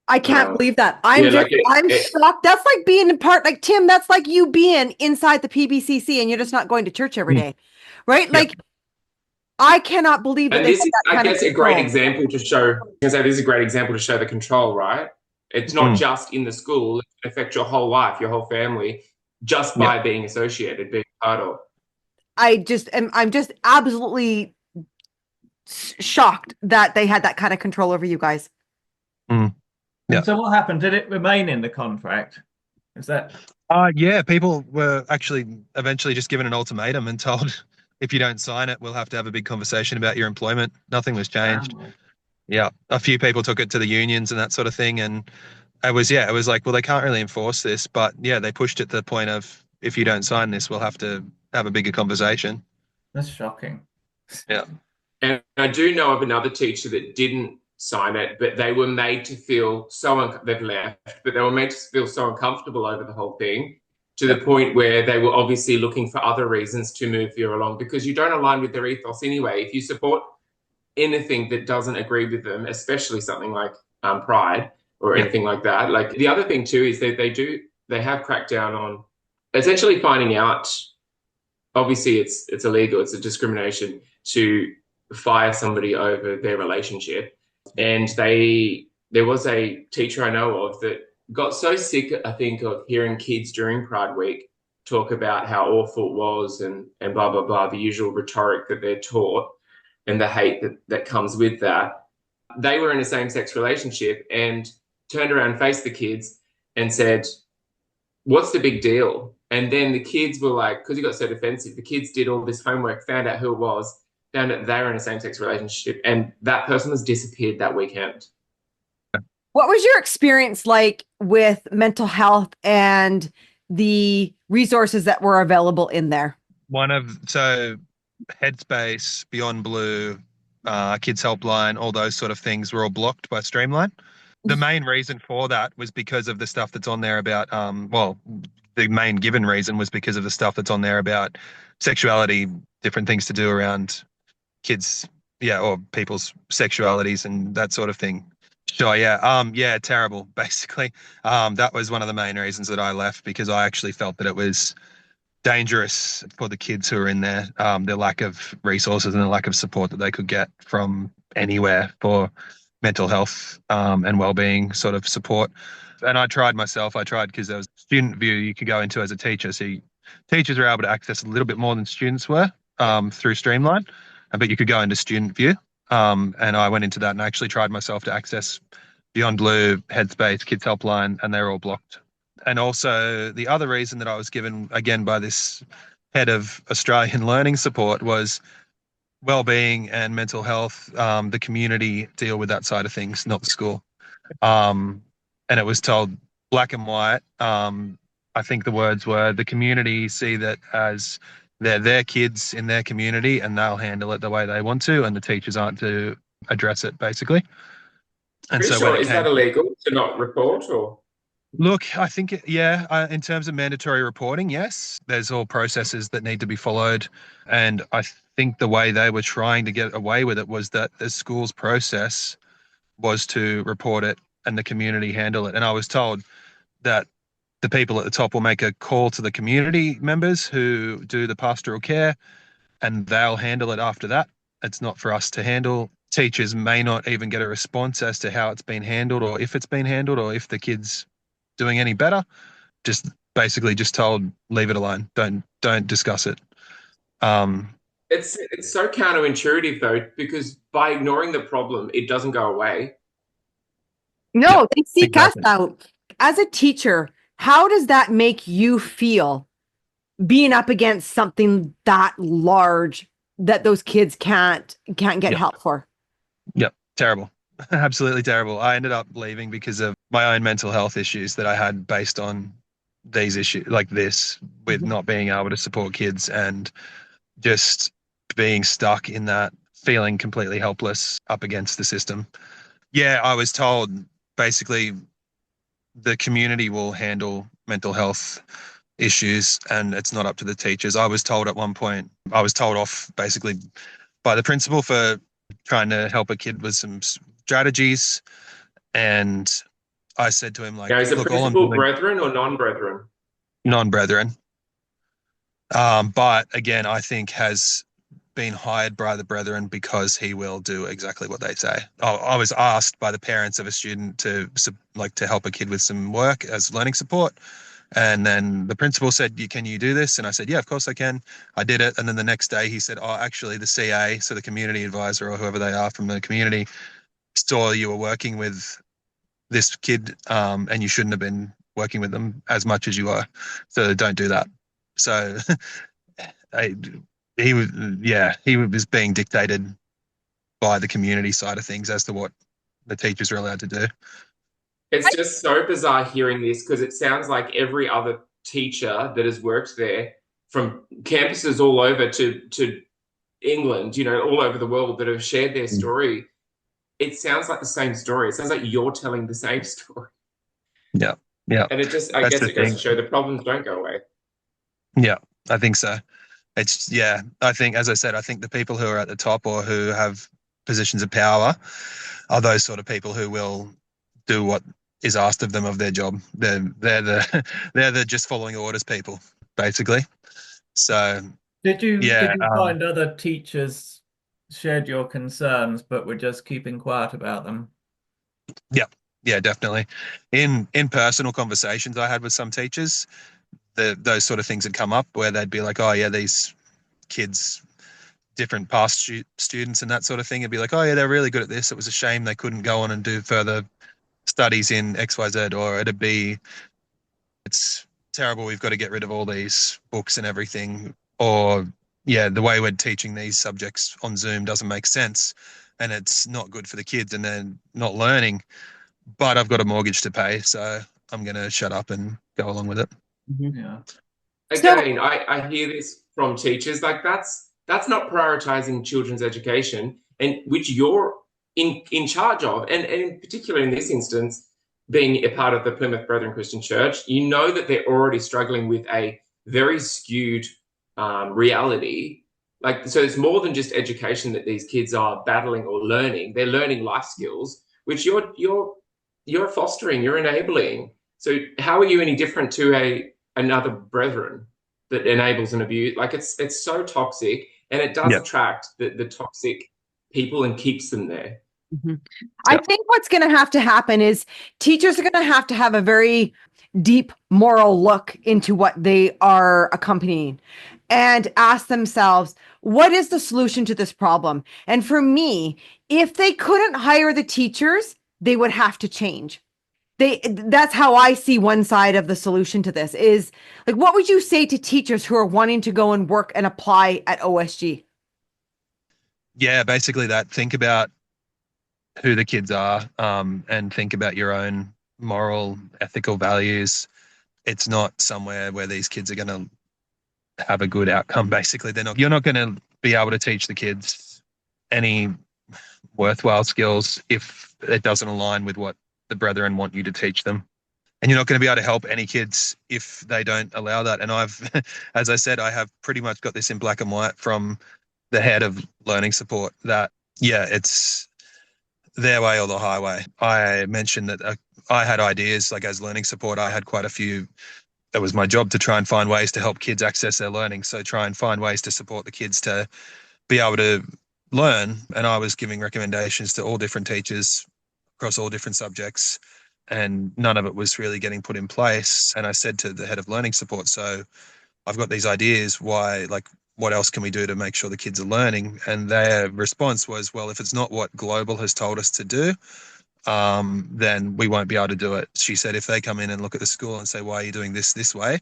I can't believe that. Yeah, like I'm shocked. That's like being in part, like Tim, that's like you being inside the PBCC and you're just not going to church every Mm. day, right? Yeah. Like, I cannot believe that and they this have is, that I kind of guess, a great control. example to show. This is a great example to show the control, right? It's not Mm. just in the school; it can affect your whole life, your whole family, just Yeah. by being associated, being part of. I'm just absolutely shocked that they had that kind of control over you guys. Mm. Yeah. And so what happened? Did it remain in the contract? Is that Yeah, people were actually eventually just given an ultimatum and told if you don't sign it, we'll have to have a big conversation about your employment. Nothing was changed. wow. Yeah. A few people took it to the unions and that sort of thing. And it was like, well, they can't really enforce this. But yeah, they pushed it to the point of if you don't sign this, we'll have to have a bigger conversation. That's shocking. Yeah. And I do know of another teacher that didn't sign it, but they were made to feel they've left, but they were made to feel so uncomfortable over the whole thing to the point where they were obviously looking for other reasons to move you along, because you don't align with their ethos anyway. If you support anything that doesn't agree with them, especially something like pride or Yeah. anything like that. Like, the other thing too is that they have cracked down on essentially finding out. Obviously, it's illegal. It's a discrimination to fire somebody over their relationship. And there was a teacher I know of that got so sick, I think, of hearing kids during Pride Week talk about how awful it was and blah blah blah, the usual rhetoric that they're taught, and the hate that comes with that. They were in a same-sex relationship and turned around, faced the kids, and said, "What's the big deal?" And then the kids were like, because he got so defensive, the kids did all this homework, found out who it was, found out they were in a same-sex relationship, and that person was disappeared that weekend. What was your experience like with mental health and the resources that were available in there? So Headspace, Beyond Blue, Kids Helpline, all those sort of things were all blocked by Streamline. The main reason for that was because of the stuff that's on there about, the main given reason was because of the stuff that's on there about sexuality, different things to do around kids, or people's sexualities and that sort of thing. Sure, yeah. Terrible, basically. That was one of the main reasons that I left, because I actually felt that it was dangerous for the kids who are in there, the lack of resources and the lack of support that they could get from anywhere for mental health and well-being sort of support. And I tried because there was student view you could go into as a teacher. So teachers were able to access a little bit more than students were through Streamline, but you could go into student view. And I went into that and actually tried myself to access Beyond Blue, Headspace, Kids Helpline, and they're all blocked. And also the other reason that I was given, again, by this head of Australian learning support, was well-being and mental health. The community deal with that side of things, not the school. And it was told black and white. I think the words were, the community see that as they're their kids in their community and they'll handle it the way they want to, and the teachers aren't to address it, basically. And Pretty so sure, is that illegal to not report, or? Look, I think, in terms of mandatory reporting, yes, there's all processes that need to be followed. And I think the way they were trying to get away with it was that the school's process was to report it and the community handle it. And I was told that the people at the top will make a call to the community members who do the pastoral care, and they'll handle it after that. It's not for us to handle. Teachers may not even get a response as to how it's been handled, or if it's been handled, or if the kid's doing any better. Just basically just told, leave it alone. Don't discuss it. It's so counterintuitive though, because by ignoring the problem, it doesn't go away. No, they seek us exactly. out. As a teacher, how does that make you feel, being up against something that large that those kids can't get help for? Yep. Terrible. Absolutely terrible. I ended up leaving because of my own mental health issues that I had based on these issues like this, with not being able to support kids and just being stuck in that, feeling completely helpless up against the system. Yeah, I was told basically the community will handle mental health issues and it's not up to the teachers. I was told at one point, I was told off basically by the principal for trying to help a kid with some strategies. And I said to him, like, Now, is the look, all I'm principal doing, brethren or non-brethren? non-brethren. But again, I think has been hired by the brethren because he will do exactly what they say. I was asked by the parents of a student to help a kid with some work as learning support. And then the principal said, can you do this? And I said, yeah, of course I can. I did it. And then the next day he said, oh, actually the CA, so the community advisor or whoever they are from the community, saw you were working with this kid and you shouldn't have been working with them as much as you are. So don't do that. So he was being dictated by the community side of things as to what the teachers are allowed to do. It's just so bizarre hearing this, because it sounds like every other teacher that has worked there, from campuses all over to England, all over the world, that have shared their story. It sounds like the same story. It sounds like you're telling the same story. Yeah. And it just, I guess it goes to show the problems don't go away. Yeah, I think so. I think, as I said, I think the people who are at the top or who have positions of power are those sort of people who will do what is asked of them of their job. They're the just following orders people, basically. So did you find other teachers shared your concerns but were just keeping quiet about them? Yeah, definitely. In personal conversations I had with some teachers, those sort of things had come up where they'd be like, oh yeah, these kids different past students and that sort of thing. It'd be like, oh yeah, they're really good at this. It was a shame they couldn't go on and do further studies in XYZ, or it'd be, it's terrible, we've got to get rid of all these books and everything, or yeah, the way we're teaching these subjects on Zoom doesn't make sense and it's not good for the kids and they're not learning, but I've got a mortgage to pay, so I'm going to shut up and go along with it. Yeah. Again, I hear this from teachers, like that's not prioritizing children's education, and which you're in charge of, and in particular in this instance, being a part of the Plymouth Brethren Christian Church, you know that they're already struggling with a very skewed reality. Like, so it's more than just education that these kids are battling or learning. They're learning life skills, which you're fostering, you're enabling. So how are you any different to another brethren that enables an abuse? Like, it's so toxic, and it does attract the toxic people and keeps them there. Mm-hmm. I think what's going to happen is teachers are going to have a very deep moral look into what they are accompanying and ask themselves, what is the solution to this problem? And for me, if they couldn't hire the teachers, they would have to change. That's how I see one side of the solution to this is, like, what would you say to teachers who are wanting to go and work and apply at OSG? Yeah, basically that. Think about who the kids are, and think about your own moral, ethical values. It's not somewhere where these kids are going to have a good outcome. Basically, you're not going to be able to teach the kids any worthwhile skills if it doesn't align with what the brethren want you to teach them. And you're not going to be able to help any kids if they don't allow that. And as I said, I have pretty much got this in black and white from the head of learning support that, yeah, it's their way or the highway. I mentioned that I had ideas, like as learning support, I had quite a few. It was my job to try and find ways to help kids access their learning. So try and find ways to support the kids to be able to learn. And I was giving recommendations to all different teachers across all different subjects, and none of it was really getting put in place. And I said to the head of learning support, so I've got these ideas, what else can we do to make sure the kids are learning? And their response was, well, if it's not what Global has told us to do, then we won't be able to do it. She said, if they come in and look at the school and say, why are you doing this way?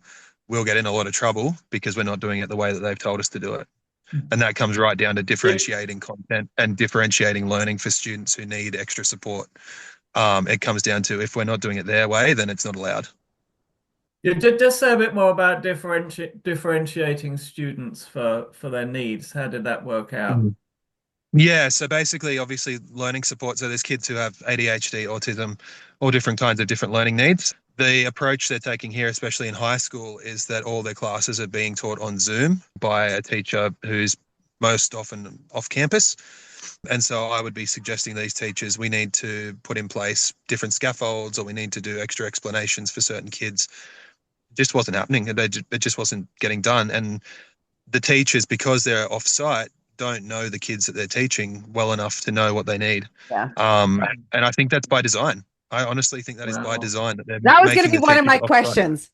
We'll get in a lot of trouble because we're not doing it the way that they've told us to do it. And that comes right down to differentiating content and differentiating learning for students who need extra support. It comes down to, if we're not doing it their way, then it's not allowed. Yeah, just say a bit more about differentiating students for their needs. How did that work out? Yeah, so basically, obviously, learning support. So there's kids who have ADHD, autism, all different kinds of different learning needs. The approach they're taking here, especially in high school, is that all their classes are being taught on Zoom by a teacher who's most often off campus. And so I would be suggesting these teachers, we need to put in place different scaffolds, or we need to do extra explanations for certain kids. It just wasn't happening. It just wasn't getting done. And the teachers, because they're off-site, don't know the kids that they're teaching well enough to know what they need. Yeah. And I think that's by design. I honestly think that is by design. That was going to be one of my questions.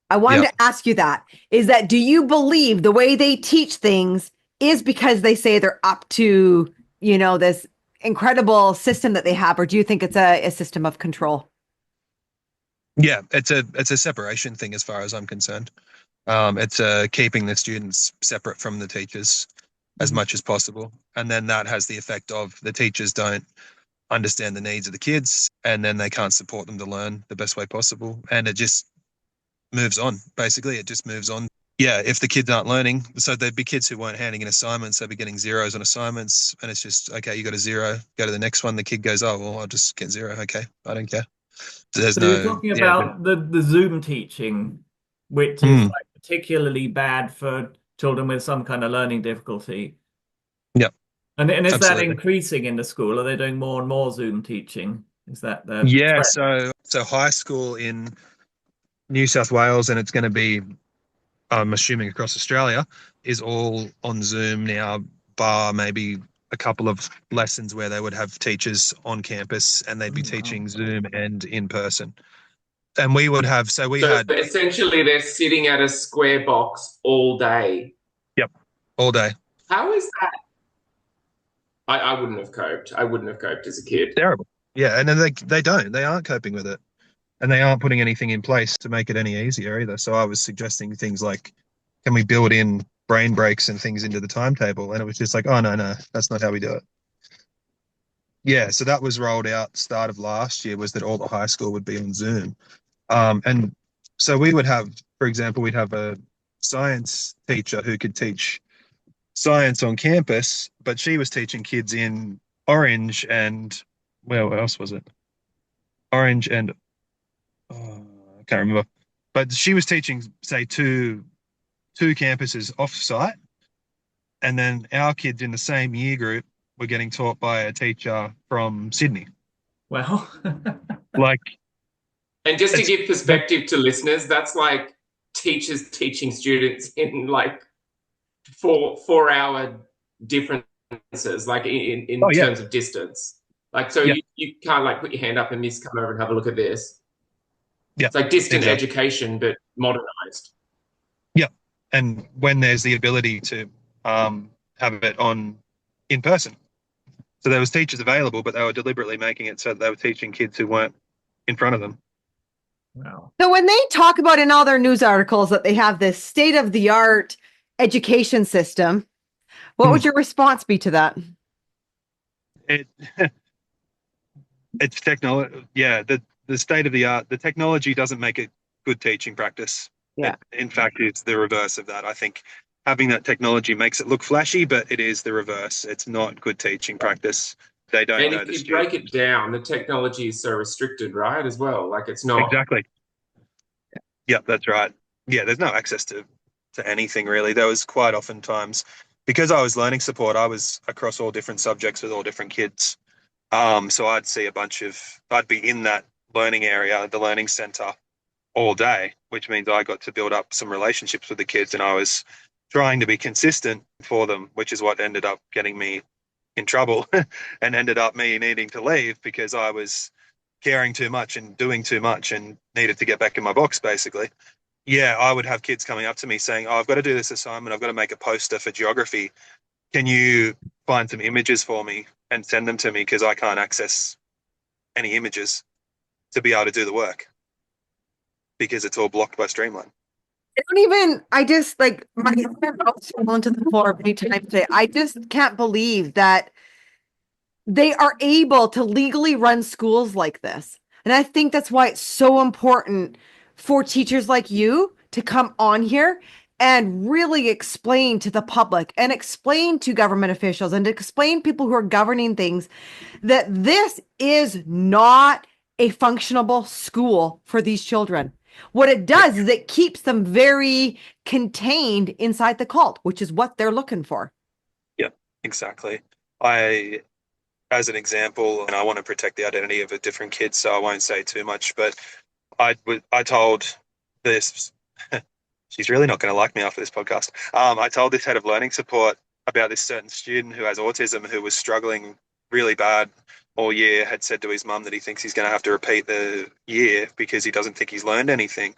I wanted to ask you that, is that, do you believe the way they teach things is because they say they're up to, this incredible system that they have, or do you think it's a system of control? Yeah, it's a separation thing as far as I'm concerned. It's keeping the students separate from the teachers as much as possible. And then that has the effect of the teachers don't understand the needs of the kids, and then they can't support them to learn the best way possible. And it just moves on. Basically, it just moves on. Yeah, if the kids aren't learning, so there'd be kids who weren't handing in assignments, they'd be getting zeros on assignments, and it's just, okay, you got a zero, go to the next one. The kid goes, oh, well, I'll just get zero. Okay, I don't care. So you're talking about the Zoom teaching, which is particularly bad for children with some kind of learning difficulty. Yeah. And is that increasing in the school? Are they doing more and more Zoom teaching? Is that the trend? So high school in New South Wales, and it's going to be, I'm assuming across Australia, is all on Zoom now, bar maybe a couple of lessons where they would have teachers on campus and they'd be teaching Zoom and in person. And we would have, essentially they're sitting at a square box all day. Yep, all day. How is that? I wouldn't have coped. I wouldn't have coped as a kid. Terrible. Yeah, and then they aren't coping with it, and they aren't putting anything in place to make it any easier either. So I was suggesting things like, can we build in brain breaks and things into the timetable? And it was just like, oh no, that's not how we do it. Yeah, so that was rolled out start of last year, was that all the high school would be on Zoom. And so we would have, for example, we'd have a science teacher who could teach science on campus, but she was teaching kids in Orange and, well, what else was it? Orange and, I can't remember. But she was teaching, say, two campuses off-site, and then our kids in the same year group were getting taught by a teacher from Sydney. Well, Like, And just to give perspective to listeners, that's like teachers teaching students in like 4 hour differences, like in Oh, yeah. terms of distance. Like, so Yeah. you can't like put your hand up and miss come over and have a look at this. Yeah, It's like distant exactly. education, but modernized. Yeah. And when there's the ability to have it on in person. So there was teachers available, but they were deliberately making it so that they were teaching kids who weren't in front of them. wow. So when they talk about in all their news articles that they have this state of the art education system, what would your response be to that? It it's technology. Yeah, the state of the art, the technology doesn't make it good teaching practice. Yeah. In fact, it's the reverse of that. I think having that technology makes it look flashy, but it is the reverse. It's not good teaching practice. They don't And know if the you students. break it down, the technology is so restricted, right? As well. Like it's not Exactly. Yeah, that's right. Yeah, there's no access to anything really. There was quite often times, because I was learning support, I was across all different subjects with all different kids. So I'd be in that learning area, the learning center, all day, which means I got to build up some relationships with the kids, and I was trying to be consistent for them, which is what ended up getting me in trouble and ended up me needing to leave because I was caring too much and doing too much and needed to get back in my box, basically. Yeah, I would have kids coming up to me saying, oh, I've got to do this assignment. I've got to make a poster for geography. Can you find some images for me and send them to me because I can't access any images to be able to do the work because it's all blocked by Streamline. I just like my mouth's fallen to the floor many times today. I just can't believe that they are able to legally run schools like this. And I think that's why it's so important for teachers like you to come on here and really explain to the public and explain to government officials and to explain people who are governing things that this is not a functionable school for these children. What it does is it keeps them very contained inside the cult, which is what they're looking for. Yeah, exactly. As an example, and I want to protect the identity of a different kid, so I won't say too much, but I told this, she's really not going to like me after this podcast. I told this head of learning support about this certain student who has autism who was struggling really bad all year, had said to his mum that he thinks he's going to have to repeat the year because he doesn't think he's learned anything.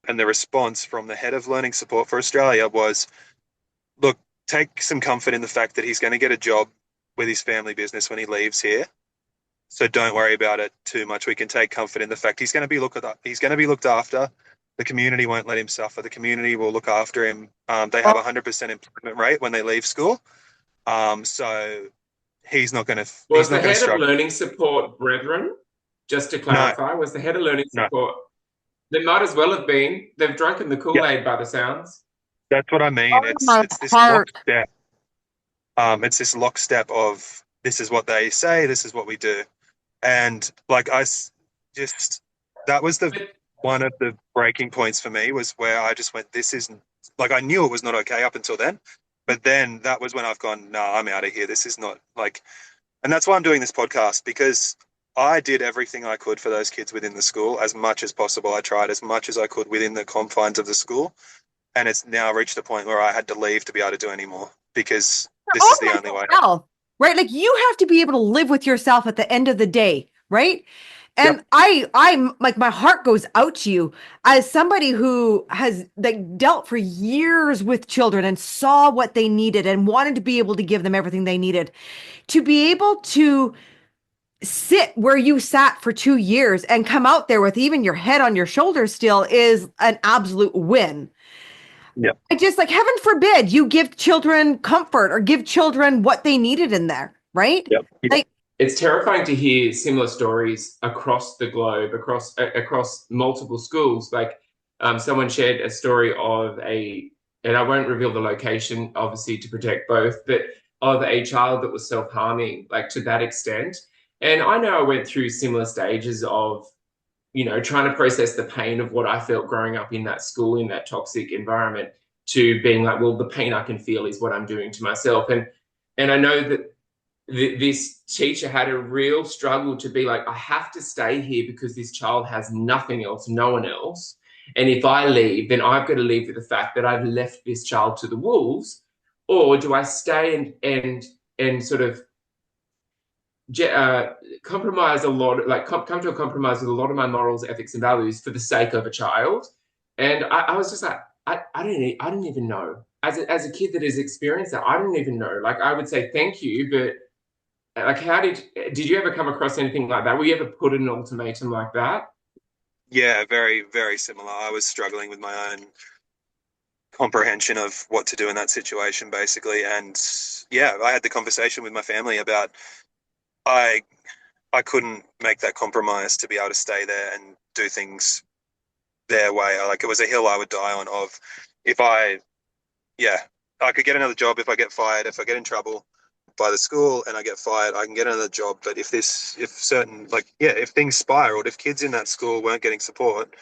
And the response from the head of learning support for Australia was, look, take some comfort in the fact that he's going to get a job with his family business when he leaves here. So don't worry about it too much. We can take comfort in the fact he's going to be looked after. The community won't let him suffer. The community will look after him. They have a 100% employment rate when they leave school. So he's not going to. Was the head of learning support brethren? Just to clarify, was the head of learning No. support? They might as well have been. They've drunken the Kool-Aid by the sounds. That's what I mean. It's this lockstep. It's this lockstep of this is what they say, this is what we do, and like that was one of the breaking points for me, was where I just went, this isn't, like, I knew it was not okay up until then, but then that was when I've gone, no, I'm out of here. This is not like, and that's why I'm doing this podcast, because I did everything I could for those kids within the school as much as possible. I tried as much as I could within the confines of the school, and it's now reached a point where I had to leave to be able to do any more because this is the only way. Right? Like you have to be able to live with yourself at the end of the day, right? And I'm like, my heart goes out to you as somebody who has like dealt for years with children and saw what they needed and wanted to be able to give them everything they needed. To be able to sit where you sat for 2 years and come out there with even your head on your shoulders still is an absolute win. Yeah. I just like, heaven forbid you give children comfort or give children what they needed in there, right? Yep. Like, It's terrifying to hear similar stories across the globe, across multiple schools. Like someone shared a story of and I won't reveal the location, obviously, to protect both, but of a child that was self-harming, like to that extent. And I know I went through similar stages of, trying to process the pain of what I felt growing up in that school, in that toxic environment, to being like, well, the pain I can feel is what I'm doing to myself. And I know that this teacher had a real struggle to be like, I have to stay here because this child has nothing else, no one else. And if I leave, then I've got to leave with the fact that I've left this child to the wolves, or do I stay and sort of compromise a lot, like come to a compromise with a lot of my morals, ethics, and values for the sake of a child? And I was just like, I didn't even know. As a kid that has experienced that, I didn't even know. Like, I would say thank you, but like, how did you ever come across anything like that? Were you ever put in an ultimatum like that? Yeah, very, very similar. I was struggling with my own comprehension of what to do in that situation, basically. And yeah, I had the conversation with my family about I couldn't make that compromise to be able to stay there and do things their way. Like, it was a hill I would die on of if I could get another job if I get fired, if I get in trouble by the school and I get fired, I can get another job. But if things spiraled, if kids in that school weren't getting support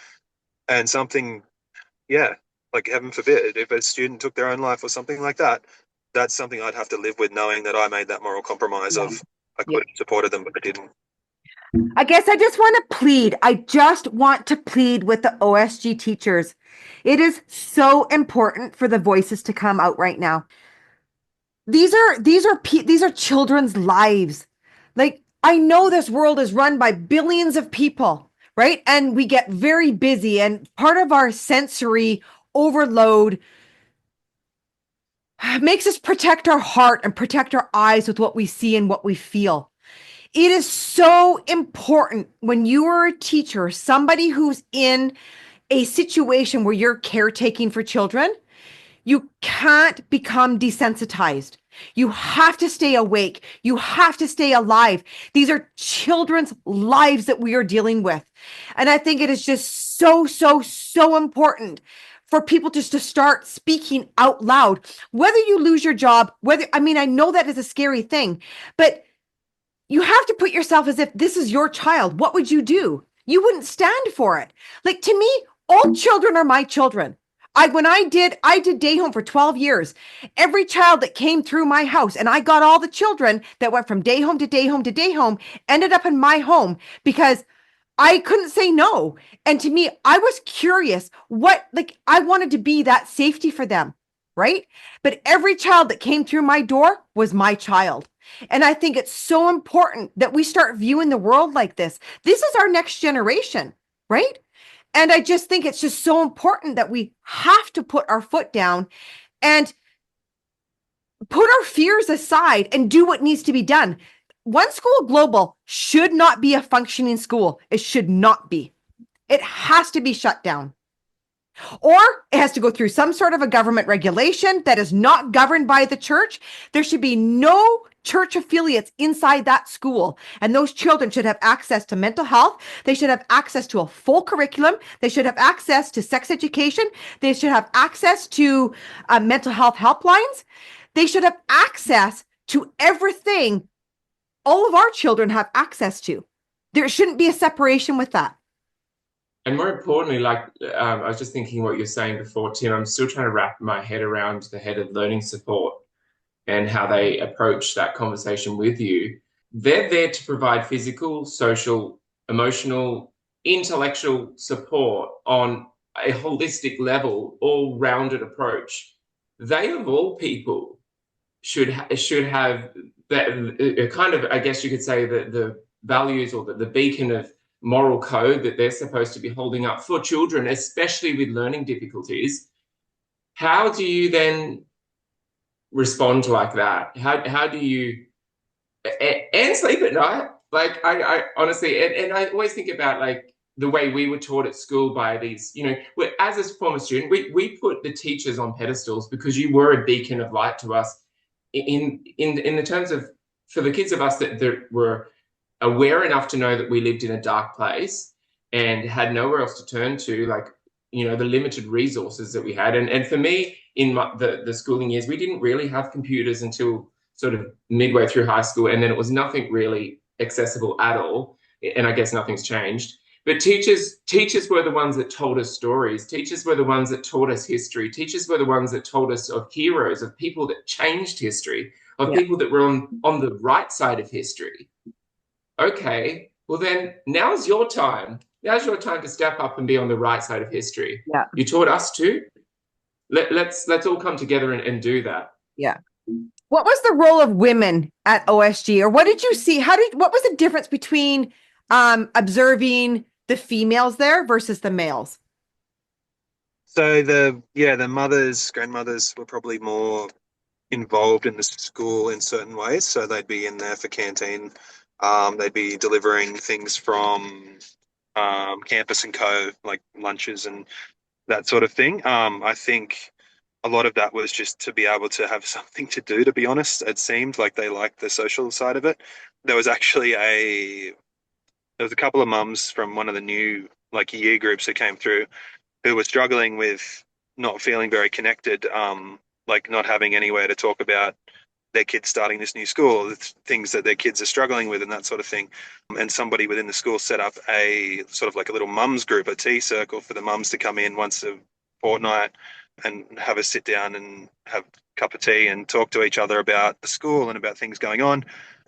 and something, like heaven forbid, if a student took their own life or something like that, that's something I'd have to live with, knowing that I made that moral compromise of I could have supported them, but I didn't. I guess I just want to plead. I just want to plead with the OSG teachers. It is so important for the voices to come out right now. These are children's lives. Like, I know this world is run by billions of people, right? And we get very busy, and part of our sensory overload makes us protect our heart and protect our eyes with what we see and what we feel. It is so important when you are a teacher, somebody who's in a situation where you're caretaking for children, you can't become desensitized. You have to stay awake. You have to stay alive. These are children's lives that we are dealing with. And I think it is just so, so, so important for people just to start speaking out loud. Whether you lose your job, I know that is a scary thing, but you have to put yourself as if this is your child. What would you do? You wouldn't stand for it. Like, to me, all children are my children. I did day home for 12 years. Every child that came through my house, and I got all the children that went from day home to day home to day home, ended up in my home because I couldn't say no. And to me, I was curious I wanted to be that safety for them, right? But every child that came through my door was my child. And I think it's so important that we start viewing the world like this. This is our next generation, right? And I just think it's just so important that we have to put our foot down and put our fears aside and do what needs to be done. OneSchool Global should not be a functioning school. It should not be. It has to be shut down. Or it has to go through some sort of a government regulation that is not governed by the church. There should be no church affiliates inside that school. And those children should have access to mental health. They should have access to a full curriculum. They should have access to sex education. They should have access to mental health helplines. They should have access to everything all of our children have access to. There shouldn't be a separation with that. And more importantly, I was just thinking what you're saying before, Tim, I'm still trying to wrap my head around the head of learning support and how they approach that conversation with you. They're there to provide physical, social, emotional, intellectual support on a holistic level, all-rounded approach. They, of all people, should have that kind of, I guess you could say, the values or the beacon of moral code that they're supposed to be holding up for children, especially with learning difficulties, how do you then respond like that? How do you and sleep at night? Like I honestly, and I always think about like the way we were taught at school by these, as a former student, we put the teachers on pedestals because you were a beacon of light to us in the terms of, for the kids of us that were aware enough to know that we lived in a dark place and had nowhere else to turn to, like, the limited resources that we had. And for me, in the schooling years, we didn't really have computers until sort of midway through high school, and then it was nothing really accessible at all. And I guess nothing's changed. But teachers were the ones that told us stories. Teachers were the ones that taught us history. Teachers were the ones that told us of heroes, of people that changed history, of people that were on the right side of history. Okay, well then now's your time. Now's your time to step up and be on the right side of history. Yeah. You taught us to. Let's all come together and do that. Yeah. What was the role of women at OSG, or what did you see? What was the difference between observing the females there versus the males? So the mothers, grandmothers were probably more involved in the school in certain ways. So they'd be in there for canteen. They'd be delivering things from campus and co, like lunches and that sort of thing. I think a lot of that was just to be able to have something to do, to be honest. It seemed like they liked the social side of it. There was actually a couple of mums from one of the new like year groups that came through who were struggling with not feeling very connected, like not having anywhere to talk about their kids starting this new school, things that their kids are struggling with and that sort of thing. And somebody within the school set up a sort of like a little mums group, a tea circle for the mums to come in once a fortnight and have a sit down and have a cup of tea and talk to each other about the school and about things going on.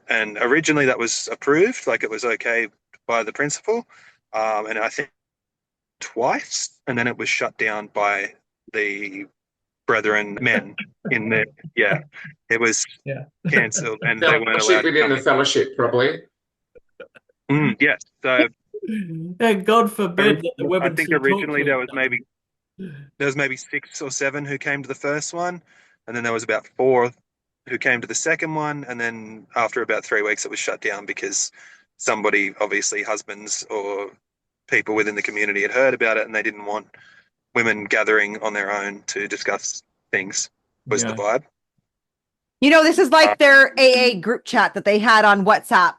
And originally that was approved, like it was okay by the principal. And I think twice, and then it was shut down by the brethren men in the it was cancelled and they weren't allowed within the fellowship, probably. Yes. So and God forbid that the women I think should originally talk to there was maybe 6 or 7 who came to the first one, and then there was about 4 who came to the second one, and then after about 3 weeks it was shut down because somebody, obviously husbands or people within the community, had heard about it and they didn't want women gathering on their own to discuss things, was the vibe. This is like their AA group chat that they had on WhatsApp.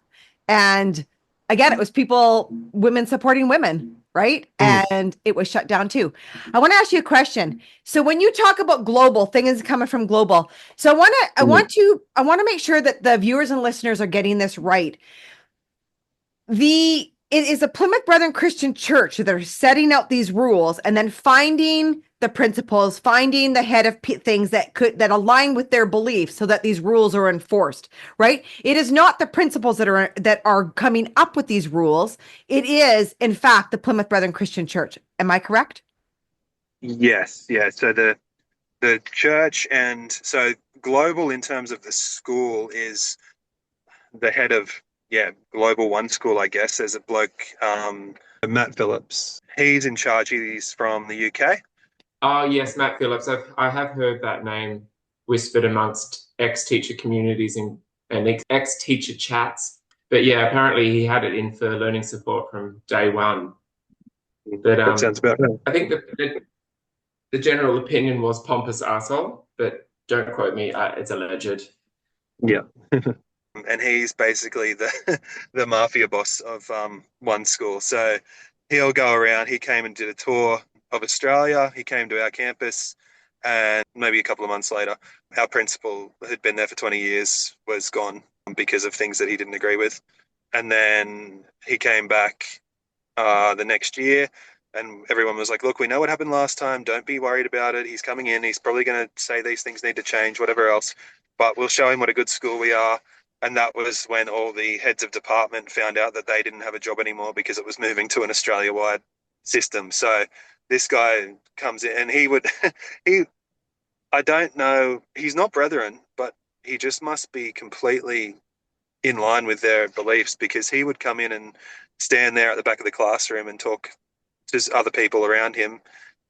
And again, it was women supporting women, right? And it was shut down too. I want to ask you a question. So when you talk about global, things coming from global. So I want to make sure that the viewers and listeners are getting this right. It is a Plymouth Brethren Christian Church that are setting out these rules and then finding the principles, finding the head of things that align with their beliefs so that these rules are enforced, right? It is not the principles that are coming up with these rules. It is, in fact, the Plymouth Brethren Christian Church. Am I correct? Yes. Yeah. So the church, and so global in terms of the school, is the head of Global OneSchool, I guess. There's a bloke, Matt Phillips. He's in charge. He's from the UK. Oh yes, Matt Phillips. I have heard that name whispered amongst ex-teacher communities and ex-teacher chats. But yeah, apparently he had it in for learning support from day one. But that sounds about right. I think the general opinion was pompous arsehole, but don't quote me. It's alleged. Yeah. And he's basically the mafia boss of OneSchool. So he'll go around. He came and did a tour of Australia. He came to our campus, and maybe a couple of months later, our principal, who'd been there for 20 years, was gone because of things that he didn't agree with. And then he came back the next year, and everyone was like, look, we know what happened last time. Don't be worried about it. He's coming in. He's probably going to say these things need to change, whatever else. But we'll show him what a good school we are. And that was when all the heads of department found out that they didn't have a job anymore because it was moving to an Australia-wide system. So this guy comes in and I don't know, he's not brethren, but he just must be completely in line with their beliefs, because he would come in and stand there at the back of the classroom and talk to other people around him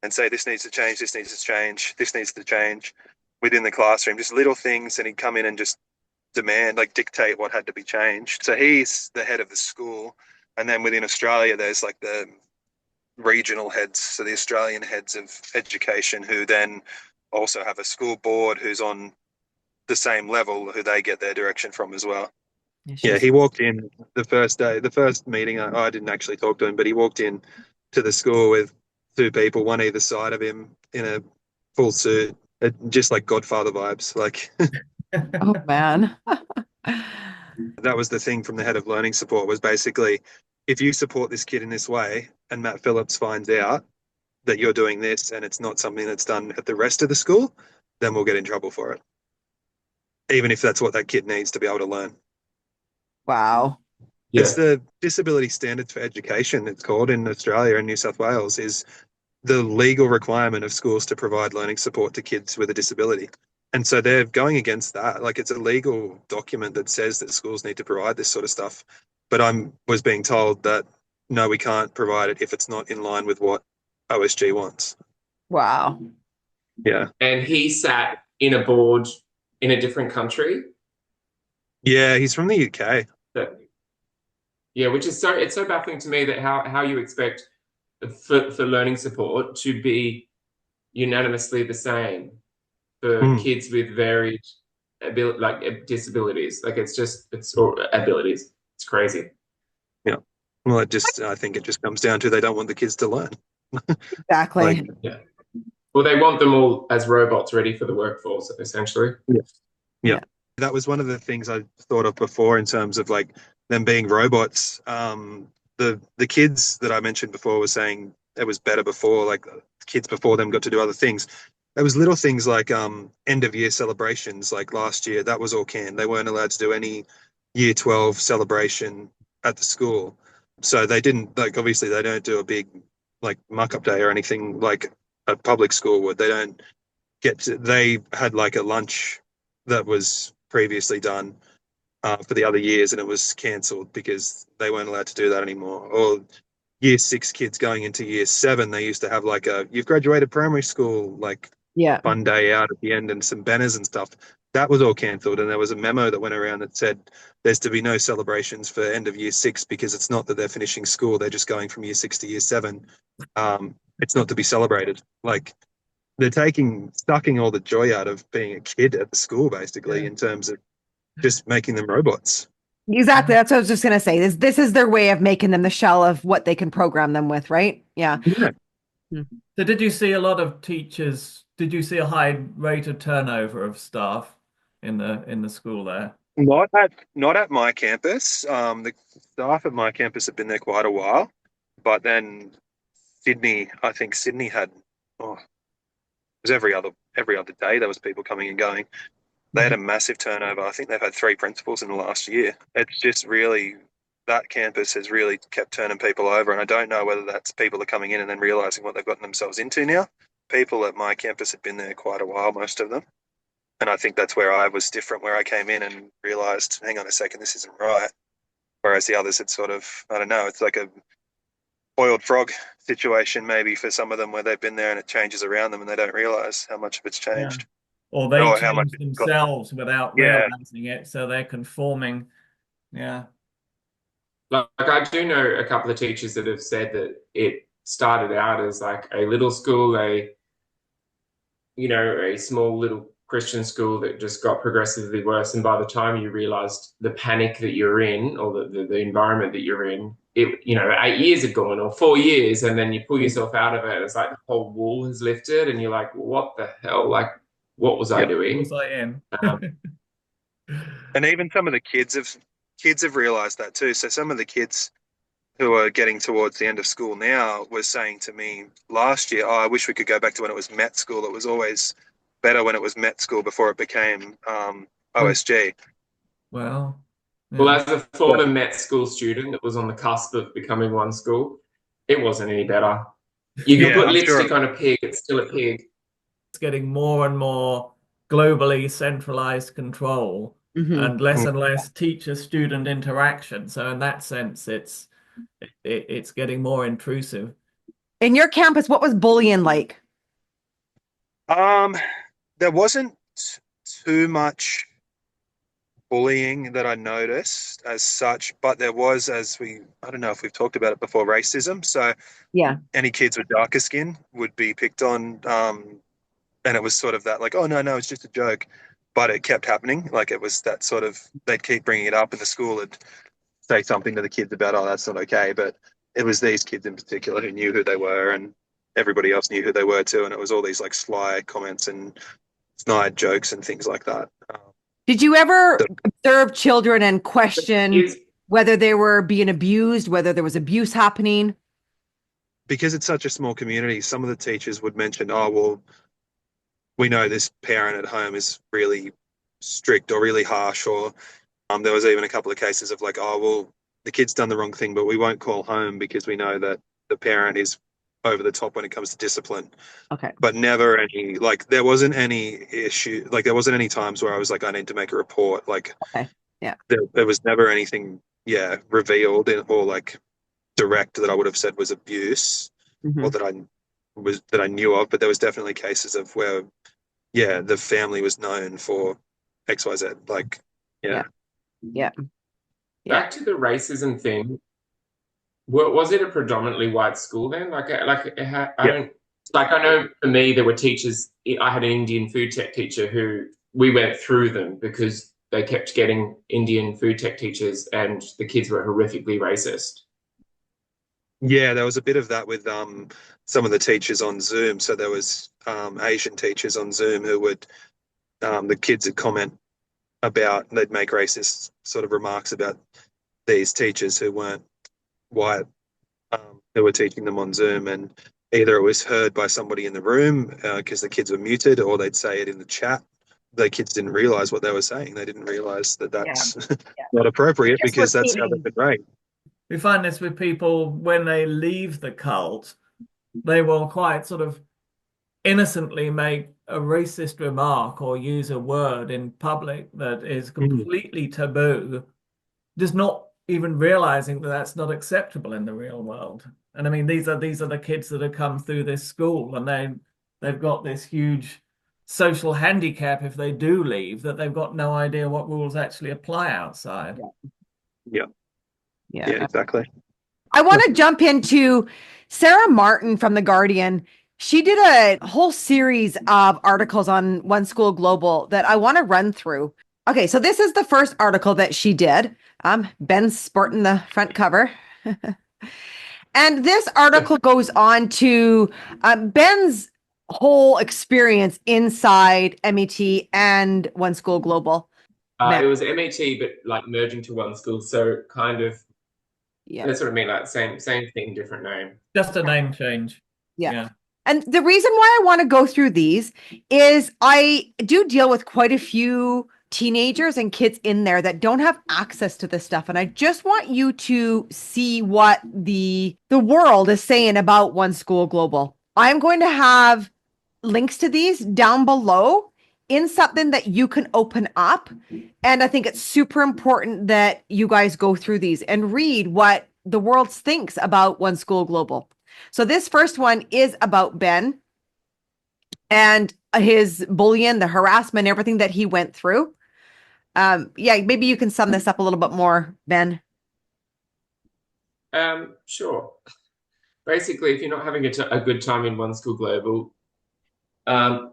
and say, this needs to change, this needs to change, this needs to change within the classroom, just little things. And he'd come in and just demand, like dictate what had to be changed. So he's the head of the school. And then within Australia, there's like the regional heads, so the Australian heads of education, who then also have a school board who's on the same level, who they get their direction from as well. Yeah, he walked in the first day, the first meeting. I didn't actually talk to him, but he walked in to the school with two people, one either side of him, in a full suit, just like Godfather vibes. Like Oh man. that was the thing from the head of learning support, was basically, if you support this kid in this way and Matt Phillips finds out that you're doing this and it's not something that's done at the rest of the school, then we'll get in trouble for it, even if that's what that kid needs to be able to learn. Wow. It's the Disability Standards for Education, it's called, in Australia and New South Wales, is the legal requirement of schools to provide learning support to kids with a disability. And so they're going against that. Like, it's a legal document that says that schools need to provide this sort of stuff. But I was being told that, no, we can't provide it if it's not in line with what OSG wants. Wow. Yeah. And he sat in a board in a different country. Yeah, he's from the UK. Yeah, which is it's so baffling to me that how you expect for learning support to be unanimously the same for kids with varied disabilities. Like, or abilities. It's crazy. Yeah. Well, I think it just comes down to they don't want the kids to learn. Exactly. Yeah. Well, they want them all as robots ready for the workforce, essentially. Yeah. That was one of the things I thought of before in terms of like them being robots. The kids that I mentioned before were saying it was better before, like kids before them got to do other things. There was little things like end of year celebrations, like last year, that was all canned. They weren't allowed to do any year 12 celebration at the school. So they didn't, like, obviously they don't do a big like muck up day or anything like a public school would. They had like a lunch that was previously done for the other years, and it was cancelled because they weren't allowed to do that anymore. Or year 6 kids going into year 7, they used to have like you've graduated primary school, like fun day out at the end and some banners and stuff. That was all cancelled, and there was a memo that went around that said there's to be no celebrations for end of year 6, because it's not that they're finishing school, they're just going from year 6 to year 7. It's not to be celebrated. Like, they're sucking all the joy out of being a kid at the school, basically, in terms of just making them robots. Exactly. That's what I was just going to say. This is their way of making them the shell of what they can program them with, right? Yeah. So did you see a lot of teachers? Did you see a high rate of turnover of staff in the school there? Not at my campus. The staff at my campus have been there quite a while, but then I think Sydney had, it was every other day there was people coming and going. They had a massive turnover. I think they've had 3 principals in the last year. It's just really, that campus has really kept turning people over, and I don't know whether that's people are coming in and then realising what they've gotten themselves into now. People at my campus have been there quite a while, most of them. And I think that's where I was different, where I came in and realised, hang on a second, this isn't right. Whereas the others had sort of, I don't know, it's like a boiled frog situation maybe for some of them, where they've been there and it changes around them and they don't realise how much of it's changed. Or they change themselves without realizing it, so they're conforming. Yeah. Like, I do know a couple of teachers that have said that it started out as like a little school, a small little Christian school that just got progressively worse. And by the time you realized the panic that you're in, or the environment that you're in, 8 years had gone, or 4 years, and then you pull yourself out of it. It's like the whole wall has lifted and you're like, what the hell? Like, what was I doing? What was I in? And even some of the kids have realised that too. So some of the kids who are getting towards the end of school now were saying to me last year, I wish we could go back to when it was Met school. It was always better when it was Met school before it became OSG. Well, as a former Met school student that was on the cusp of becoming OneSchool, it wasn't any better. You can put lipstick on a pig, it's still a pig. It's getting more and more globally centralized control Mhm. and less teacher-student interaction. So in that sense, it's getting more intrusive. In your campus, what was bullying like? Um, there wasn't too much bullying that I noticed as such, but there was, I don't know if we've talked about it before, racism. So Yeah. any kids with darker skin would be picked on, and it was sort of that like, oh no, it's just a joke, but it kept happening. Like it was that sort of, they'd keep bringing it up, and the school would say something to the kids about, oh, that's not okay, but it was these kids in particular who knew who they were, and everybody else knew who they were too, and it was all these like sly comments and snide jokes and things like that. Did you ever So observe children and question Is whether they were being abused, whether there was abuse happening? because it's such a small community, some of the teachers would mention, oh, well, we know this parent at home is really strict or really harsh, or there was even a couple of cases of like, oh, well, the kid's done the wrong thing, but we won't call home because we know that the parent is over the top when it comes to discipline. Okay. But never any, like, there wasn't any issue, like, there wasn't any times where I was like, I need to make a report. Like, Okay. Yeah. there was never anything, revealed or like direct that I would have said was abuse or Mhm. that I knew of. But there was definitely cases of where, the family was known for XYZ. Like, yeah. Yeah. Yeah. back to the racism thing. Was it a predominantly white school then? I Yeah. don't like. I know for me there were teachers. I had an Indian food tech teacher who we went through them because they kept getting Indian food tech teachers, and the kids were horrifically racist. Yeah, there was a bit of that with some of the teachers on Zoom. So there was Asian teachers on Zoom who would the kids would comment about, they'd make racist sort of remarks about these teachers who weren't white, who were teaching them on Zoom, and either it was heard by somebody in the room because the kids were muted, or they'd say it in the chat. The kids didn't realize what they were saying. They didn't realize that Yeah. that's not appropriate Just because that's how they've repeating. been raised. We find this with people when they leave the cult, they will quite sort of innocently make a racist remark or use a word in public that is Mm. completely taboo, just not even realizing that that's not acceptable in the real world. And I mean, these are the kids that have come through this school, and they've got this huge social handicap if they do leave, that they've got no idea what rules actually apply outside. Yeah, Yeah. yeah, exactly. I want to jump into Sarah Martin from The Guardian. She did a whole series of articles on OneSchool Global that I want to run through. Okay, so this is the first article that she did. Ben's sporting the front cover. And this article goes on to Ben's whole experience inside MET and OneSchool Global. It was MET, but like merging to one school, so kind of Yeah. that's what I mean. Like same thing, different name. Just a name change. Yeah. And the reason why I want to go through these is I do deal with quite a few teenagers and kids in there that don't have access to this stuff. And I just want you to see what the world is saying about OneSchool Global. I'm going to have links to these down below in something that you can open up. And I think it's super important that you guys go through these and read what the world thinks about OneSchool Global. So this first one is about Ben and his bullying, the harassment, everything that he went through. Maybe you can sum this up a little bit more, Ben. Sure. Basically, if you're not having a good time in OneSchool Global,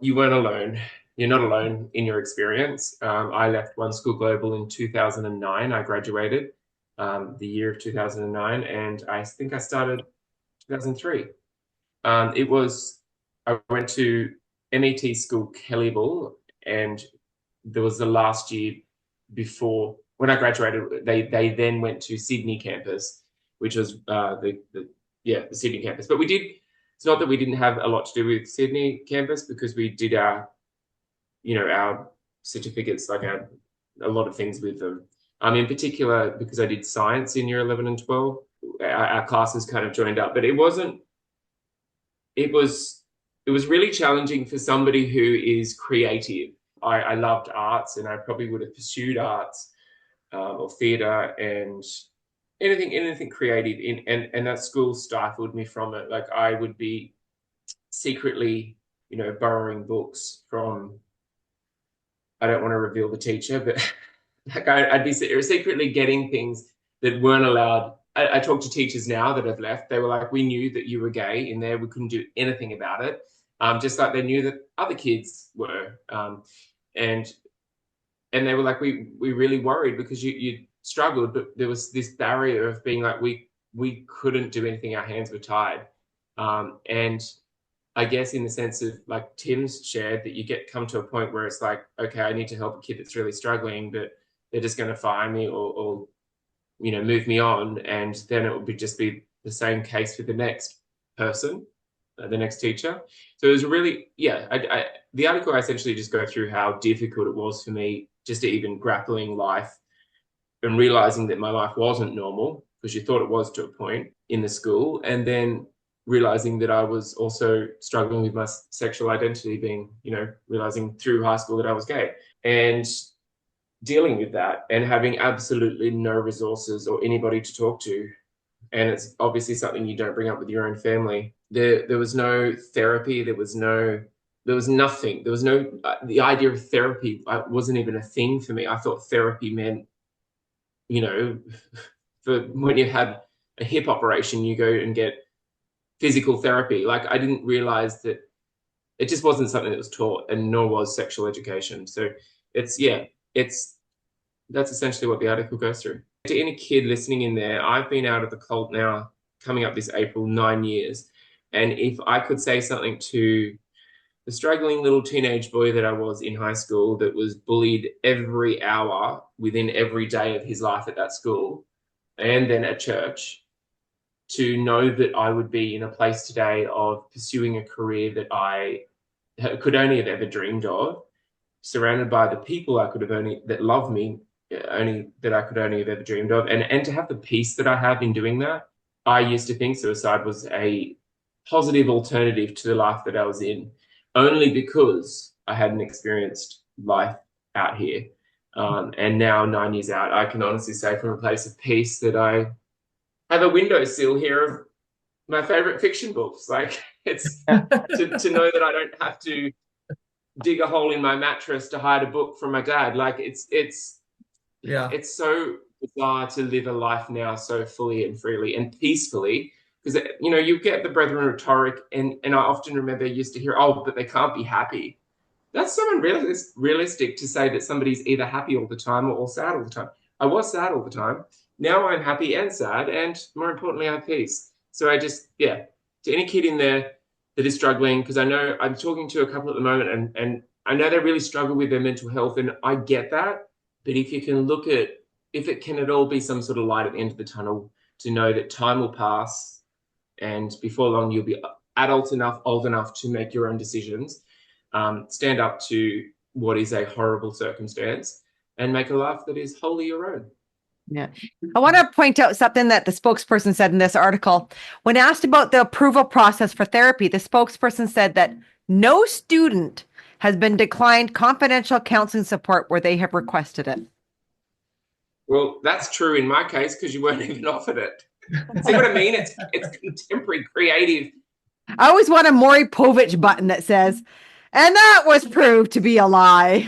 you weren't alone. You're not alone in your experience. I left OneSchool Global in 2009. I graduated the year of 2009, and I think I started 2003. I went to MET school Kellyville, and there was the last year before when I graduated. They then went to Sydney campus, which was the Sydney campus. But we did. It's not that we didn't have a lot to do with Sydney campus because we did our certificates, like a lot of things with them. In particular, because I did science in year 11 and 12, our classes kind of joined up, but it wasn't. It was really challenging for somebody who is creative I loved arts, and I probably would have pursued arts or theatre and anything creative. And that school stifled me from it. Like I would be secretly, borrowing books from, I don't want to reveal the teacher, but like I'd be secretly getting things that weren't allowed. I talk to teachers now that have left. They were like, we knew that you were gay in there. We couldn't do anything about it. Just like they knew that other kids were. And they were like, we really worried because you struggled, but there was this barrier of being like, we couldn't do anything. Our hands were tied. And I guess in the sense of like Tim's shared, that you come to a point where it's like, okay, I need to help a kid that's really struggling, but they're just going to fire me or move me on. And then it would just be the same case for the next person, the next teacher. So it was really, the article, I essentially just go through how difficult it was for me just to even grappling life and realizing that my life wasn't normal, because you thought it was to a point in the school. And then realizing that I was also struggling with my sexual identity, being, realizing through high school that I was gay, and dealing with that and having absolutely no resources or anybody to talk to. And it's obviously something you don't bring up with your own family. There was no therapy. There was nothing. There was no, the idea of therapy wasn't even a thing for me. I thought therapy meant, for when you had a hip operation, you go and get physical therapy. Like I didn't realize that it just wasn't something that was taught, and nor was sexual education. So that's essentially what the article goes through. To any kid listening in there, I've been out of the cult now, coming up this April, 9 years. And if I could say something to the struggling little teenage boy that I was in high school, that was bullied every hour within every day of his life at that school and then at church, to know that I would be in a place today of pursuing a career that I could only have ever dreamed of, surrounded by the people that love me, that I could only have ever dreamed of, and to have the peace that I have in doing that. I used to think suicide was a positive alternative to the life that I was in, only because I hadn't experienced life out here. And now, 9 years out, I can honestly say from a place of peace that I have a windowsill here of my favorite fiction books. Like it's to know that I don't have to dig a hole in my mattress to hide a book from my dad. Like it's so bizarre to live a life now so fully and freely and peacefully, because you get the brethren rhetoric, and I often remember I used to hear, oh, but they can't be happy. That's so unrealistic to say that somebody's either happy all the time or sad all the time. I was sad all the time. Now I'm happy and sad, and more importantly, I have peace. So I just, to any kid in there that is struggling, because I know I'm talking to a couple at the moment, and I know they really struggle with their mental health, and I get that. But if you can if it can at all be some sort of light at the end of the tunnel, to know that time will pass, and before long you'll be old enough to make your own decisions, stand up to what is a horrible circumstance, and make a life that is wholly your own. Yeah. I want to point out something that the spokesperson said in this article. When asked about the approval process for therapy, the spokesperson said that no student has been declined confidential counseling support where they have requested it. Well, that's true in my case, because you weren't even offered it. See what I mean? It's contemporary, creative. I always want a Maury Povich button that says, and that was proved to be a lie.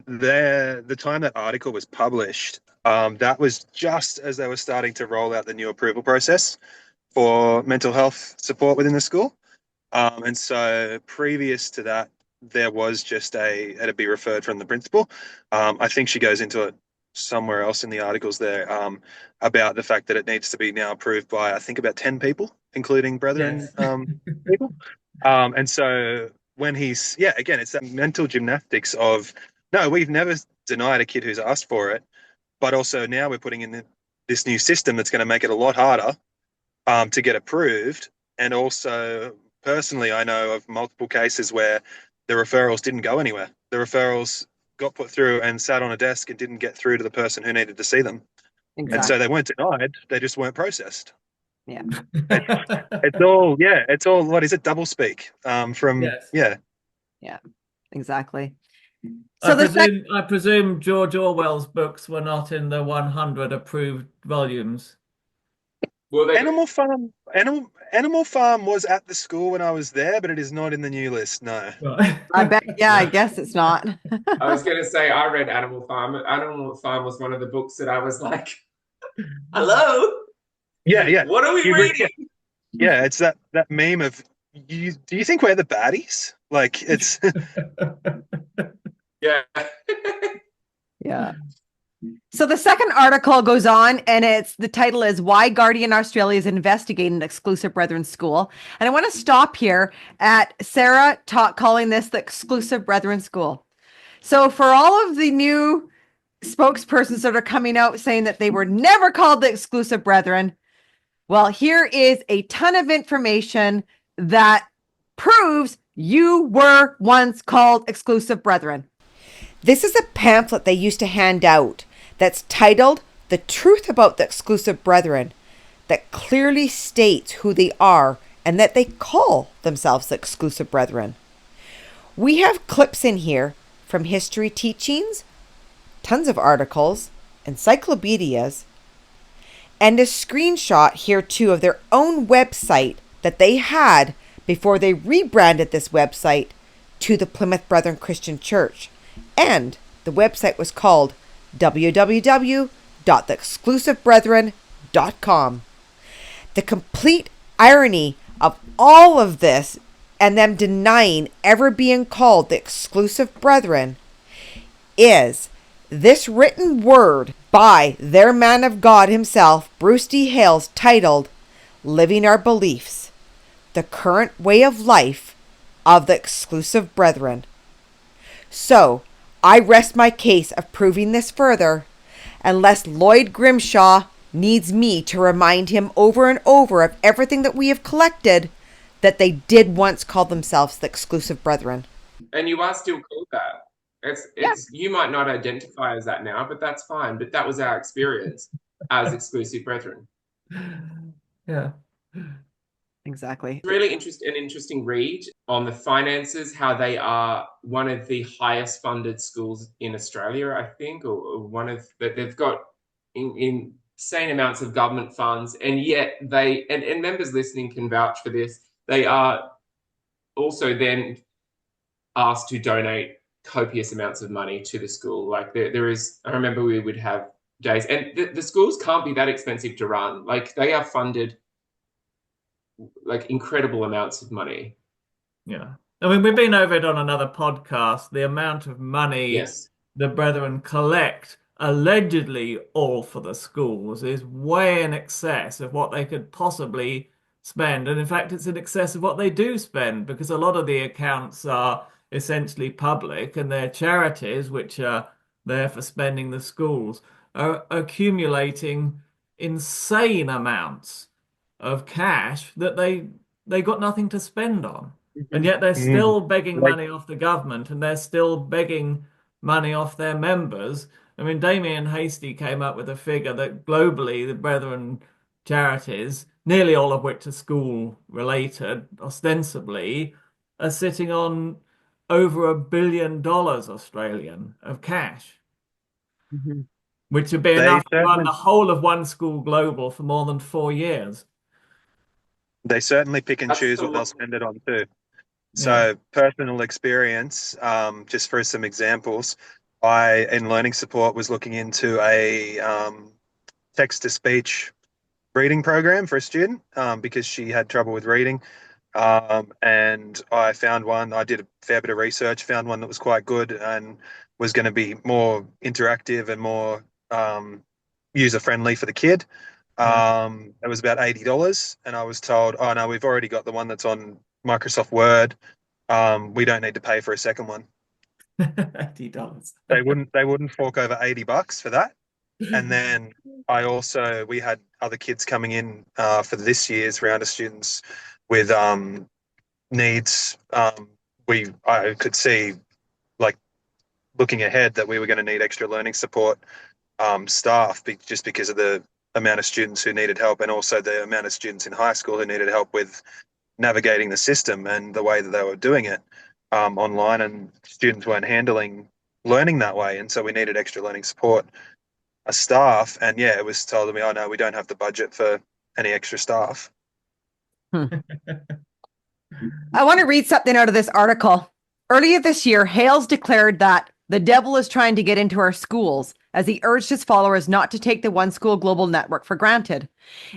The time that article was published, that was just as they were starting to roll out the new approval process for mental health support within the school. And so previous to that, there was just had to be referred from the principal. I think she goes into it somewhere else in the articles there, about the fact that it needs to be now approved by, I think, about 10 people, including brethren people. And so when again, it's that mental gymnastics of, no, we've never denied a kid who's asked for it, but also now we're putting in this new system that's going to make it a lot harder to get approved. And also, personally, I know of multiple cases where the referrals didn't go anywhere. The referrals got put through and sat on a desk and didn't get through to the person who needed to see them. Exactly. And so they weren't denied, they just weren't processed. Yeah. It's all, what is it? Double speak from, Yeah. Exactly. I So the second, presume George Orwell's books were not in the 100 approved volumes. Well, they, Animal Farm was at the school when I was there, but it is not in the new list. No. Right. I bet, yeah, I guess it's not. I was going to say I read Animal Farm. Animal Farm was one of the books that I was like, "Hello, Yeah, yeah. what are we You read, reading?" yeah, it's that meme of you. Do you think we're the baddies? Like it's Yeah. Yeah. So the second article goes on, and the title is "Why Guardian Australia is Investigating Exclusive Brethren School." And I want to stop here at Sarah calling this the Exclusive Brethren School. So for all of the new spokespersons that are coming out saying that they were never called the Exclusive Brethren, well, here is a ton of information that proves you were once called Exclusive Brethren. This is a pamphlet they used to hand out that's titled "The Truth About the Exclusive Brethren," that clearly states who they are and that they call themselves the Exclusive Brethren. We have clips in here from history teachings, tons of articles, encyclopedias, and a screenshot here too of their own website that they had before they rebranded this website to the Plymouth Brethren Christian Church. And the website was called www.theexclusivebrethren.com. The complete irony of all of this and them denying ever being called the Exclusive Brethren is this written word by their man of God himself, Bruce D. Hales, titled "Living Our Beliefs, the Current Way of Life of the Exclusive Brethren." So, I rest my case of proving this further, unless Lloyd Grimshaw needs me to remind him over and over of everything that we have collected, that they did once call themselves the Exclusive Brethren. And you are still called that. It's you might not identify as that now, but that's fine. But that was our experience as Exclusive Brethren. Yeah. Exactly. Really interesting read on the finances, how they are one of the highest funded schools in Australia, I think, or one of that they've got insane amounts of government funds, and yet they and members listening can vouch for this. They are also then asked to donate copious amounts of money to the school. Like there is, I remember we would have days, and the schools can't be that expensive to run. Like they are funded like incredible amounts of money. Yeah. I mean, we've been over it on another podcast. The amount of money Yes. the Brethren collect, allegedly all for the schools, is way in excess of what they could possibly spend. And in fact, it's in excess of what they do spend, because a lot of the accounts are essentially public, and their charities, which are there for spending the schools, are accumulating insane amounts of cash that they got nothing to spend on. And yet they're still begging money off the government, and they're still begging money off their members. I mean, Damien Hasty came up with a figure that globally the Brethren charities, nearly all of which are school related, ostensibly, are sitting on over $1 billion Australian of cash, which would be they enough to run certainly the whole of OneSchool Global for more than 4 years. they certainly pick and That's choose the what they'll spend it on too. Yeah. So personal experience, just for some examples, I in learning support was looking into a text to speech reading program for a student because she had trouble with reading. And I found one, I did a fair bit of research, found one that was quite good and was going to be more interactive and more user friendly for the kid. It was about $80, and I was told, "Oh no, we've already got the one that's on Microsoft Word. We don't need to pay for a second one." $80. They wouldn't fork over $80 for that. And then we had other kids coming in for this year's round of students with needs. I could see, like, looking ahead, that we were going to need extra learning support staff just because of the amount of students who needed help, and also the amount of students in high school who needed help with navigating the system and the way that they were doing it. online, and students weren't handling learning that way, and so we needed extra learning support, a staff, and yeah, it was told to me, oh no, we don't have the budget for any extra staff. I want to read something out of this article. Earlier this year, Hales declared that the devil is trying to get into our schools as he urged his followers not to take the OneSchool Global network for granted.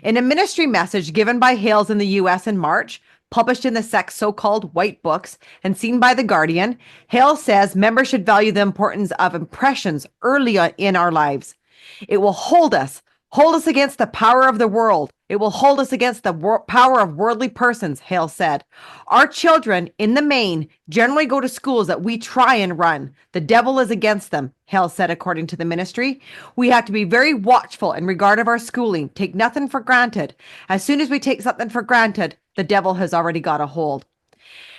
In a ministry message given by Hales in the US in March, published in the sect's so-called white books and seen by The Guardian, Hales says members should value the importance of impressions early in our lives. It will hold us against the power of the world. It will hold us against the power of worldly persons, Hale said. Our children, in the main, generally go to schools that we try and run. The devil is against them, Hale said, according to the ministry. We have to be very watchful in regard of our schooling. Take nothing for granted. As soon as we take something for granted, the devil has already got a hold.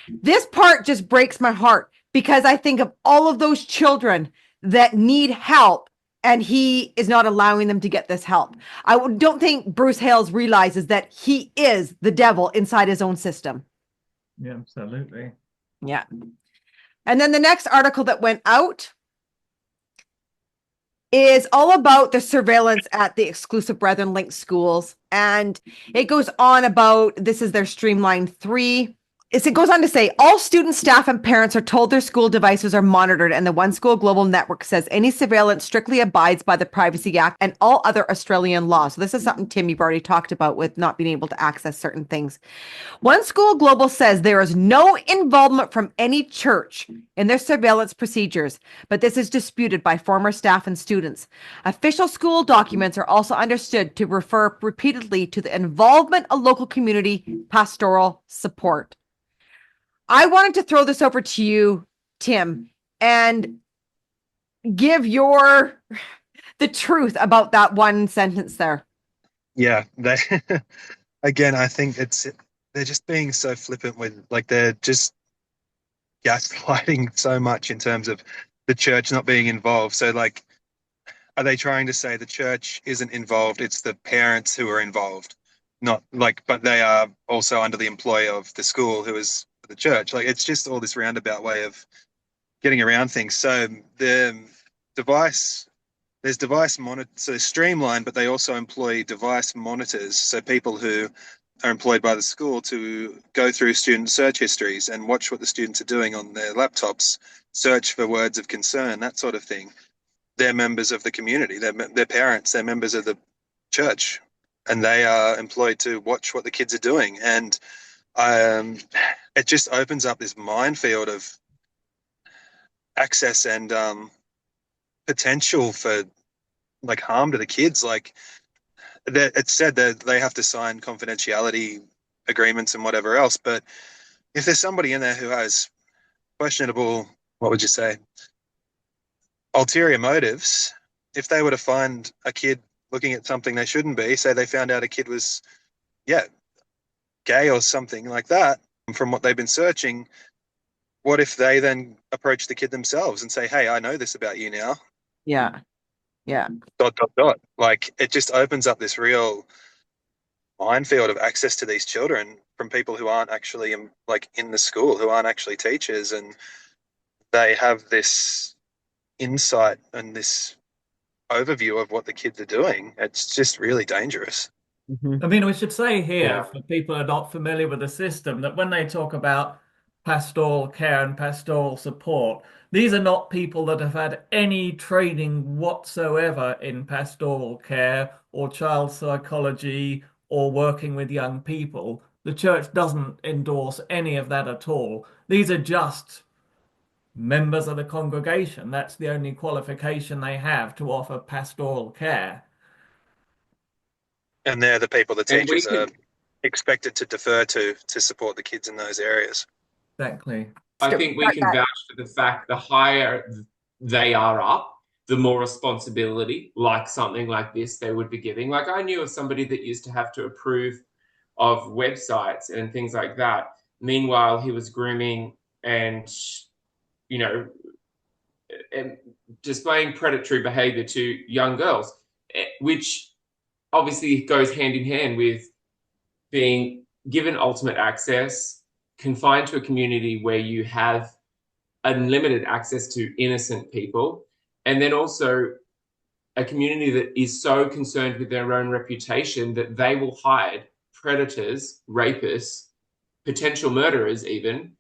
This part just breaks my heart because I think of all of those children that need help, and he is not allowing them to get this help. I don't think Bruce Hales realizes that he is the devil inside his own system. Yeah, absolutely. Yeah. And then the next article that went out is all about the surveillance at the exclusive Brethren linked schools. And it goes on about, this is their Streamline 3. It goes on to say, all students, staff, and parents are told their school devices are monitored, and the OneSchool Global Network says any surveillance strictly abides by the Privacy Act and all other Australian laws. So this is something, Tim, you've already talked about with not being able to access certain things. OneSchool Global says there is no involvement from any church in their surveillance procedures, but this is disputed by former staff and students. Official school documents are also understood to refer repeatedly to the involvement of local community pastoral support. I wanted to throw this over to you, Tim, and give the truth about that one sentence there. Yeah, again, I think they're just being so flippant with, like, they're just gaslighting so much in terms of the church not being involved. So, like, are they trying to say the church isn't involved? It's the parents who are involved, not like, but they are also under the employ of the school, who is the church. Like, it's just all this roundabout way of getting around things. So there's device monitor, so Streamline, but they also employ device monitors. So people who are employed by the school to go through student search histories and watch what the students are doing on their laptops, search for words of concern, that sort of thing. They're members of the community. They're parents. They're members of the church, and they are employed to watch what the kids are doing. And it just opens up this minefield of access and potential for, like, harm to the kids. Like, it's said that they have to sign confidentiality agreements and whatever else, but if there's somebody in there who has questionable, what would you say, ulterior motives, if they were to find a kid looking at something they shouldn't be, say they found out a kid was, gay or something like that, from what they've been searching, what if they then approach the kid themselves and say, hey, I know this about you now? Yeah. Yeah. ... Like, it just opens up this real minefield of access to these children from people who aren't actually in the school, who aren't actually teachers, and they have this insight and this overview of what the kids are doing. It's just really dangerous. Mm-hmm. I mean, we should say here, for people who are not familiar with the system, that when they talk about pastoral care and pastoral support, these are not people that have had any training whatsoever in pastoral care or child psychology or working with young people. The church doesn't endorse any of that at all. These are just members of the congregation. That's the only qualification they have to offer pastoral care. And they're the people the And we teachers are can, expected to defer to support the kids in those areas. Exactly. I think we can vouch for the fact the higher they are up, the more responsibility, like something like this, they would be giving. Like, I knew of somebody that used to have to approve of websites and things like that. Meanwhile, he was grooming and, and displaying predatory behavior to young girls, which obviously goes hand in hand with being given ultimate access, confined to a community where you have unlimited access to innocent people, and then also a community that is so concerned with their own reputation that they will hide predators, rapists, potential murderers even,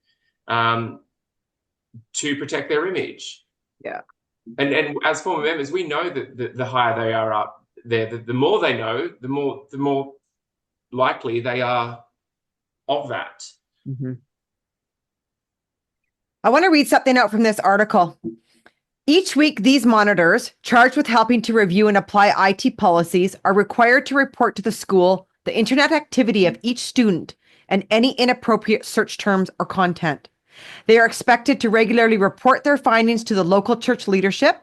to protect their image. Yeah. And as former members, we know that the higher they are up there, the more they know, the more likely they are of that. Mm-hmm. I want to read something out from this article. Each week, these monitors, charged with helping to review and apply IT policies, are required to report to the school the internet activity of each student and any inappropriate search terms or content. They are expected to regularly report their findings to the local church leadership.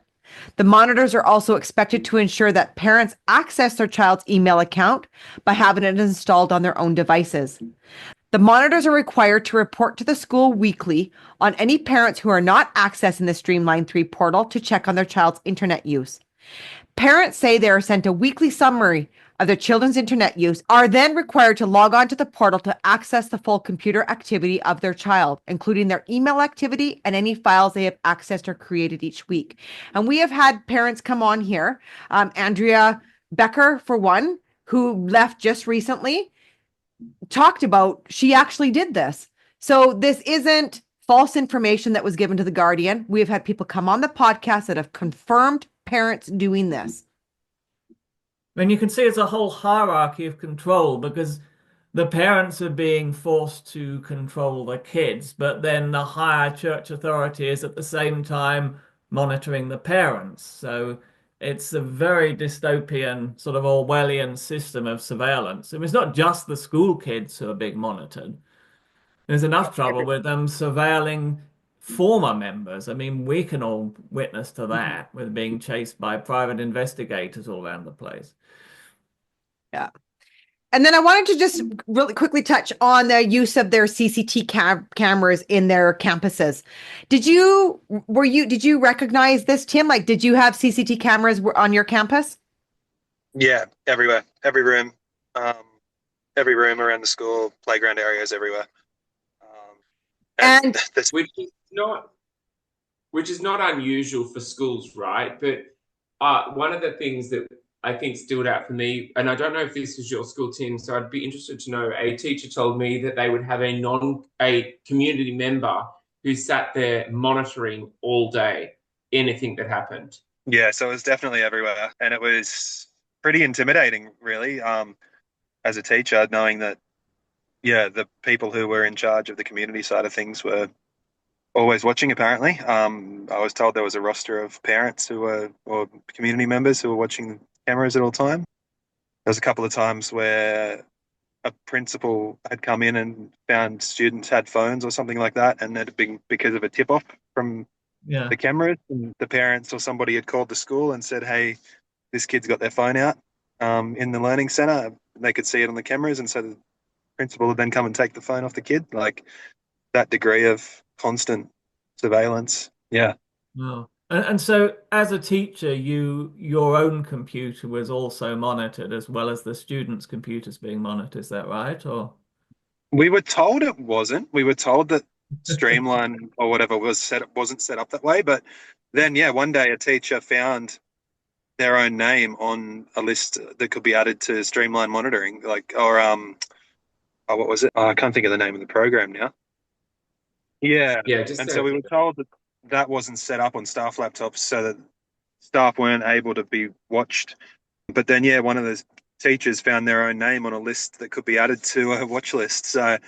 The monitors are also expected to ensure that parents access their child's email account by having it installed on their own devices. The monitors are required to report to the school weekly on any parents who are not accessing the Streamline 3 portal to check on their child's internet use. Parents say they are sent a weekly summary of their children's internet use, are then required to log on to the portal to access the full computer activity of their child, including their email activity and any files they have accessed or created each week. And we have had parents come on here, Andrea Becker, for one, who left just recently, talked about she actually did this. So this isn't false information that was given to the Guardian. We have had people come on the podcast that have confirmed parents doing this. And you can see it's a whole hierarchy of control, because the parents are being forced to control the kids, but then the higher church authority is at the same time monitoring the parents. So it's a very dystopian, sort of Orwellian system of surveillance. I mean, it's not just the school kids who are being monitored. There's enough trouble with them surveilling former members. I mean, we can all witness to that, with being chased by private investigators all around the place. Yeah. And then I wanted to just really quickly touch on the use of their CCT cameras in their campuses. Did you recognize this, Tim? Like, did you have CCT cameras on your campus? Yeah, everywhere, um, every room around the school, playground areas, everywhere. And which is not unusual for schools, right? But one of the things that I think stood out for me, and I don't know if this was your school, Tim, so I'd be interested to know. A teacher told me that they would have a community member who sat there monitoring all day anything that happened. Yeah, so it was definitely everywhere, and it was pretty intimidating, really, as a teacher, knowing that, yeah, the people who were in charge of the community side of things were always watching, apparently. I was told there was a roster of parents or community members who were watching cameras at all time. There was a couple of times where a principal had come in and found students had phones or something like that, and it had been because of a tip-off from the cameras, and the parents or somebody had called the school and said, hey, this kid's got their phone out in the learning center. They could see it on the cameras, and so the principal would then come and take the phone off the kid. Like, that degree of constant surveillance. Yeah. Oh. And so as a teacher, your own computer was also monitored, as well as the students' computers being monitored. Is that right? Or We were told it wasn't. We were told that Streamline or whatever wasn't set up that way. But then, yeah, one day a teacher found their own name on a list that could be added to Streamline monitoring, what was it? Oh, I can't think of the name of the program now. Yeah. And so we were told that that wasn't set up on staff laptops, so that staff weren't able to be watched. But then, yeah, one of the teachers found their own name on a list that could be added to a watch list. So,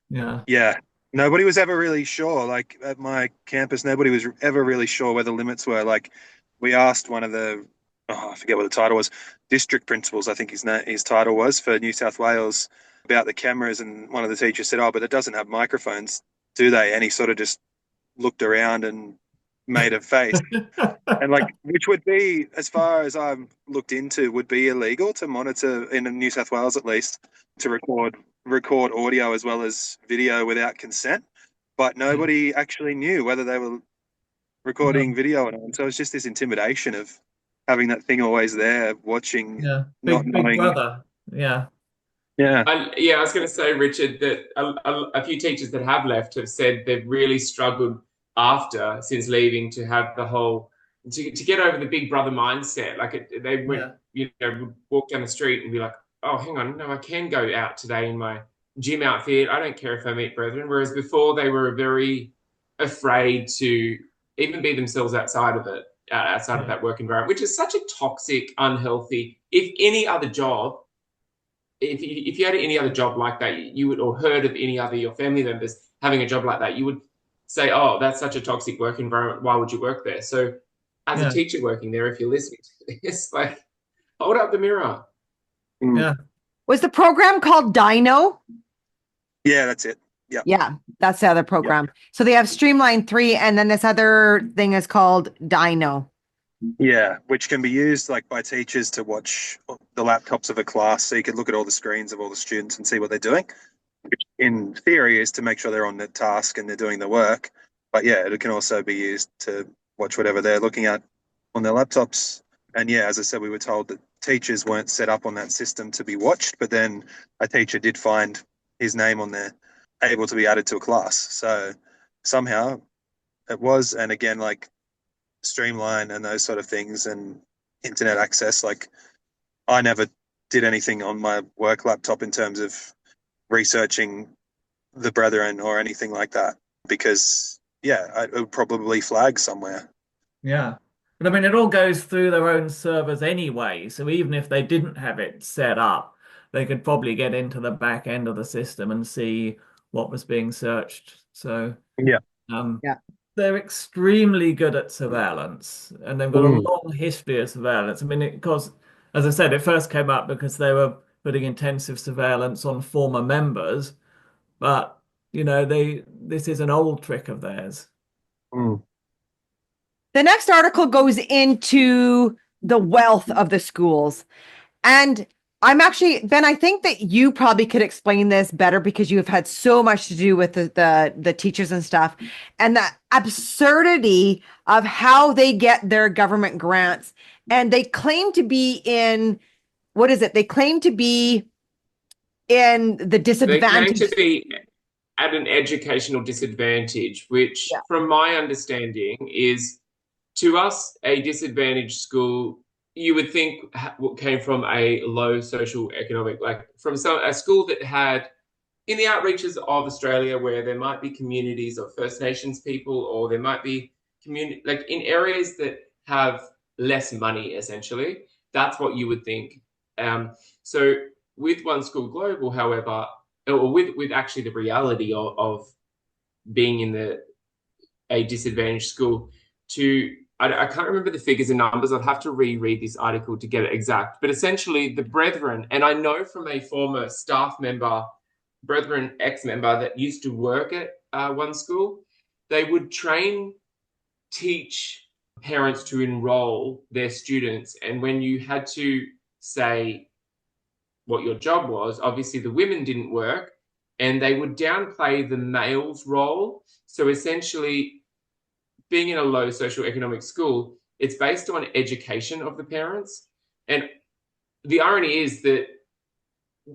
yeah, nobody was ever really sure. Like, at my campus, nobody was ever really sure where the limits were. Like, we asked one of the, I forget what the title was, district principals, I think his title was, for New South Wales, about the cameras, and one of the teachers said, oh, but it doesn't have microphones, do they? And he sort of just looked around and made a face. And which would be, as far as I've looked into, would be illegal to monitor in New South Wales, at least, to record audio as well as video without consent. But nobody actually knew whether they were recording video or not. And so it's just this intimidation of having that thing always there, watching, not knowing. Big brother. Yeah. Yeah. I was going to say, Richard, that a few teachers that have left have said they've really struggled after, since leaving, to have the whole to get over the big brother mindset. Like they went, would walk down the street and be like, "Oh, hang on, no, I can go out today in my gym outfit. I don't care if I meet brethren." Whereas before, they were very afraid to even be themselves outside of it, outside of that work environment, which is such a toxic, unhealthy. If any other job, if you had any other job like that, you would, or heard of any other your family members having a job like that, you would say, "Oh, that's such a toxic work environment. Why would you work there?" So, as a teacher working there, if you're listening to this, like, hold up the mirror. Yeah. Was the program called Dino? Yeah, that's it. Yeah. Yeah, that's the other program. So they have Streamline 3, and then this other thing is called Dino. Yeah, which can be used like by teachers to watch the laptops of a class, so you can look at all the screens of all the students and see what they're doing, which in theory is to make sure they're on the task and they're doing the work. But yeah, it can also be used to watch whatever they're looking at on their laptops. And yeah, as I said, we were told that teachers weren't set up on that system to be watched, but then a teacher did find his name on there, able to be added to a class. So somehow it was, and again, like Streamline and those sort of things and internet access, like I never did anything on my work laptop in terms of researching the brethren or anything like that, because it would probably flag somewhere. Yeah. But I mean, it all goes through their own servers anyway. So even if they didn't have it set up, they could probably get into the back end of the system and see what was being searched. So yeah, they're extremely good at surveillance, and they've got a long history of surveillance. I mean, because, as I said, it first came up because they were putting intensive surveillance on former members, but this is an old trick of theirs. The next article goes into the wealth of the schools. And I'm actually, Ben, I think that you probably could explain this better because you have had so much to do with the teachers and stuff, and the absurdity of how they get their government grants. And they claim to be in, what is it? They claim to be in the disadvantage. They claim to be at an educational disadvantage, which, from my understanding, is, to us, a disadvantaged school, you would think came from a low social economic, like from a school that had, in the outreaches of Australia, where there might be communities of First Nations people, or there might be community, like in areas that have less money, essentially. That's what you would think. So with OneSchool Global, however, or with actually the reality of being in a disadvantaged school, I can't remember the figures and numbers. I'd have to reread this article to get it exact. But essentially, the brethren, and I know from a former staff member, brethren ex-member that used to work at OneSchool, they would teach parents to enroll their students. And when you had to say what your job was, obviously the women didn't work, and they would downplay the male's role. So essentially, being in a low socioeconomic school, it's based on education of the parents. And the irony is that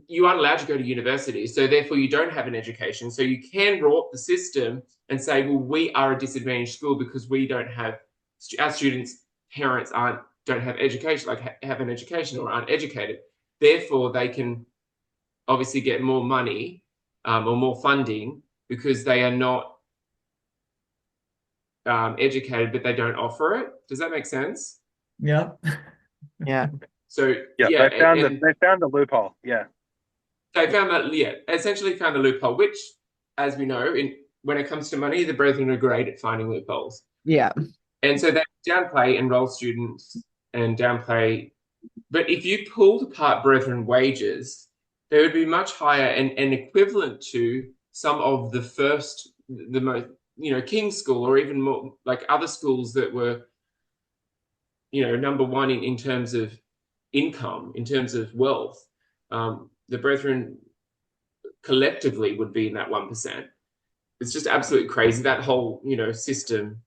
you aren't allowed to go to university, so therefore you don't have an education. So you can warp the system and say, well, we are a disadvantaged school because we don't have, our students' parents don't have education, like have an education or aren't educated. Therefore, they can obviously get more money or more funding because they are not educated, but they don't offer it. Does that make sense? Yeah. Yeah. So they found the loophole. Yeah. They found that, essentially found the loophole, which, as we know, when it comes to money, the brethren are great at finding loopholes. Yeah. And so they downplay enroll students and downplay. But if you pulled apart brethren wages, they would be much higher and equivalent to some of the most, King's School, or even more like other schools that were, number one in terms of income, in terms of wealth. The brethren collectively would be in that 1%. It's just absolutely crazy, that whole, system.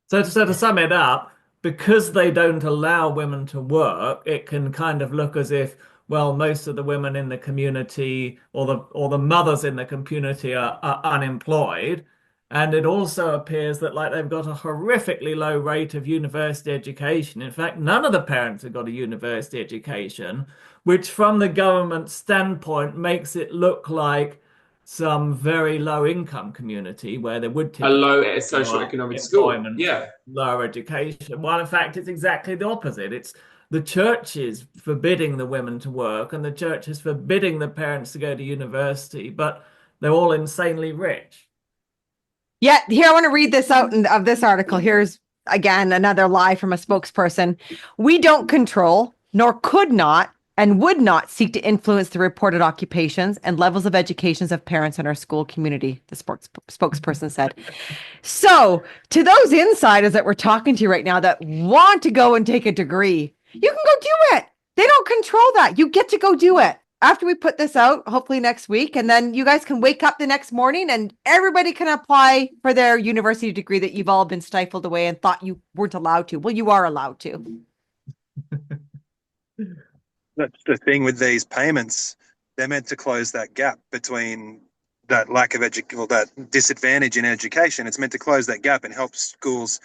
So to sum it up, because they don't allow women to work, it can kind of look as if, well, most of the women in the community or the mothers in the community are unemployed. And it also appears that like they've got a horrifically low rate of university education. In fact, none of the parents have got a university education, which from the government standpoint makes it look like some very low income community where there would A typically low be lower socioeconomic school. employment, Yeah. lower education. While in fact it's exactly the opposite. It's the church is forbidding the women to work and the church is forbidding the parents to go to university, but they're all insanely rich. Yeah, here I want to read this out of this article. Here's again another lie from a spokesperson. We don't control, nor could not, and would not seek to influence the reported occupations and levels of educations of parents in our school community, the spokesperson said. So, to those insiders that we're talking to right now that want to go and take a degree, you can go do it. They don't control that. You get to go do it. After we put this out, hopefully next week, and then you guys can wake up the next morning and everybody can apply for their university degree that you've all been stifled away and thought you weren't allowed to. Well, you are allowed to. That's the thing with these payments. They're meant to close that gap between that lack of or that disadvantage in education. It's meant to close that gap and help schools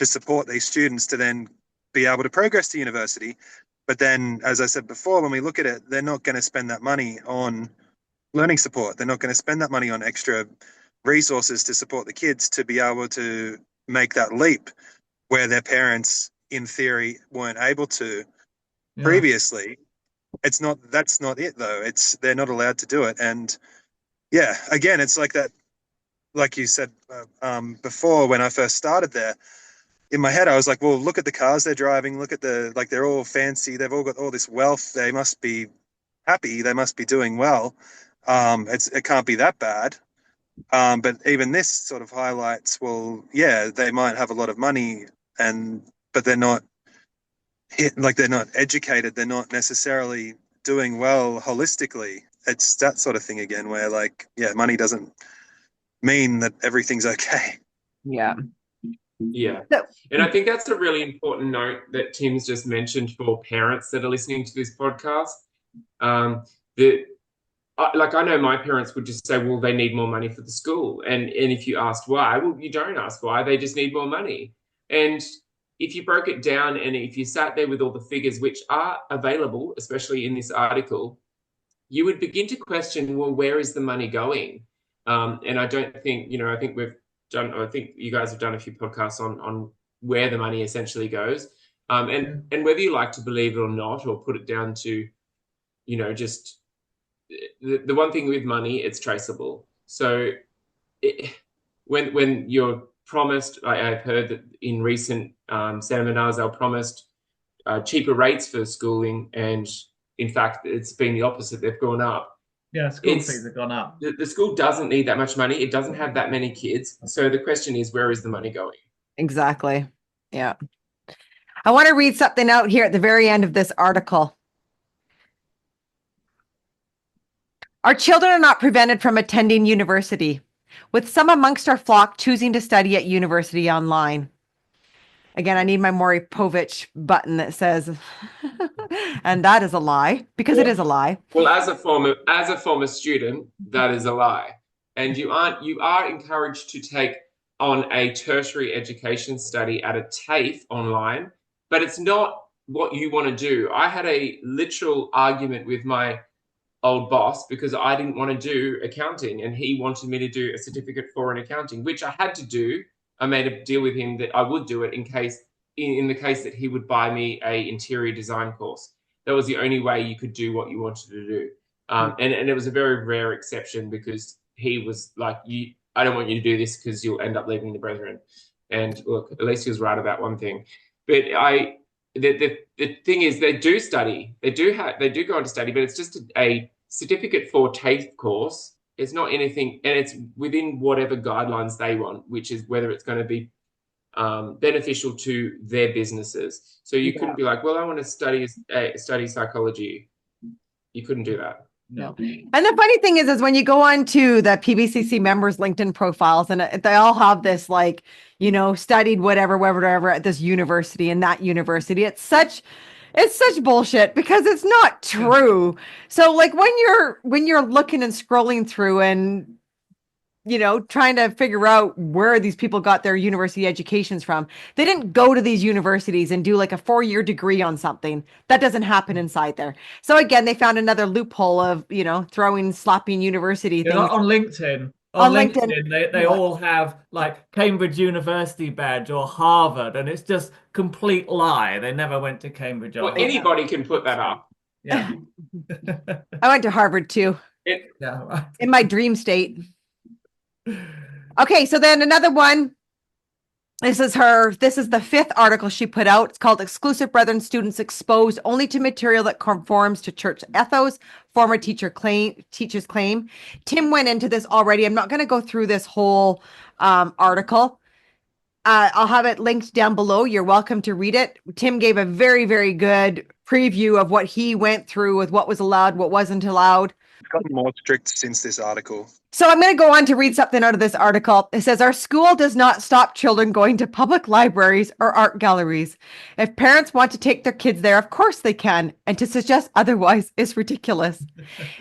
to support these students to then be able to progress to university. But then, as I said before, when we look at it, they're not going to spend that money on learning support. They're not going to spend that money on extra resources to support the kids to be able to make that leap where their parents, in theory, weren't able to previously. That's not it though. They're not allowed to do it. And yeah, again, it's like that, like you said before when I first started there, in my head, I was like, well, look at the cars they're driving. Look at they're all fancy. They've all got all this wealth. They must be happy. They must be doing well. It can't be that bad. But even this sort of highlights, well, yeah, they might have a lot of money but they're not they're not educated. They're not necessarily doing well holistically. It's that sort of thing again, where money doesn't mean that everything's okay. Yeah. Yeah. And I think that's a really important note that Tim's just mentioned for parents that are listening to this podcast. I know my parents would just say, well, they need more money for the school. And if you asked why, well, you don't ask why. They just need more money. And if you broke it down and if you sat there with all the figures which are available, especially in this article, you would begin to question, well, where is the money going? And I don't think, I think I think you guys have done a few podcasts on where the money essentially goes. And whether you like to believe it or not, or put it down to, just the one thing with money, it's traceable. So when you're promised, I've heard that in recent seminars, they were promised cheaper rates for schooling. And in fact, it's been the opposite. They've gone up. Yeah, school fees have gone up. The school doesn't need that much money. It doesn't have that many kids. So the question is, where is the money going? Exactly. Yeah. I want to read something out here at the very end of this article. Our children are not prevented from attending university, with some amongst our flock choosing to study at university online. Again, I need my Maury Povich button that says, and that is a lie, because it is a lie. Well, as a former student, that is a lie. And you are encouraged to take on a tertiary education study at a TAFE online, but it's not what you want to do. I had a literal argument with my old boss because I didn't want to do accounting and he wanted me to do a certificate for an accounting, which I had to do. I made a deal with him that I would do it in the case that he would buy me a interior design course. That was the only way you could do what you wanted to do. And it was a very rare exception because he was like, I don't want you to do this because you'll end up leaving the brethren. And look, at least he was right about one thing. But the thing is, they do study. They do go on to study, but it's just a certificate for TAFE course. It's not anything, and it's within whatever guidelines they want, which is whether it's going to be beneficial to their businesses. So you couldn't be like, well, I want to study psychology. You couldn't do that. No. And the funny thing is when you go on to the PBCC members' LinkedIn profiles, and they all have this studied whatever at this university and that university. It's such bullshit because it's not true. So when you're looking and scrolling through and trying to figure out where these people got their university educations from. They didn't go to these universities and do like a 4-year degree on something. That doesn't happen inside there. So again, they found another loophole of, slapping university things On LinkedIn. On on LinkedIn. LinkedIn, they all have like Cambridge University badge or Harvard, and it's just complete lie. They never went to Cambridge or Well, Harvard. anybody can put that up. Yeah. I went to Harvard too, Yeah, right. in my dream state. Okay, so then another one. This is the 5th article she put out. It's called Exclusive Brethren Students Exposed Only to Material That Conforms to Church Ethos, Former Teachers Claim. Tim went into this already. I'm not going to go through this whole article. I'll have it linked down below. You're welcome to read it. Tim gave a very, very good preview of what he went through with what was allowed, what wasn't allowed. It's gotten more strict since this article. So I'm going to go on to read something out of this article. It says, our school does not stop children going to public libraries or art galleries. If parents want to take their kids there, of course they can. And to suggest otherwise is ridiculous.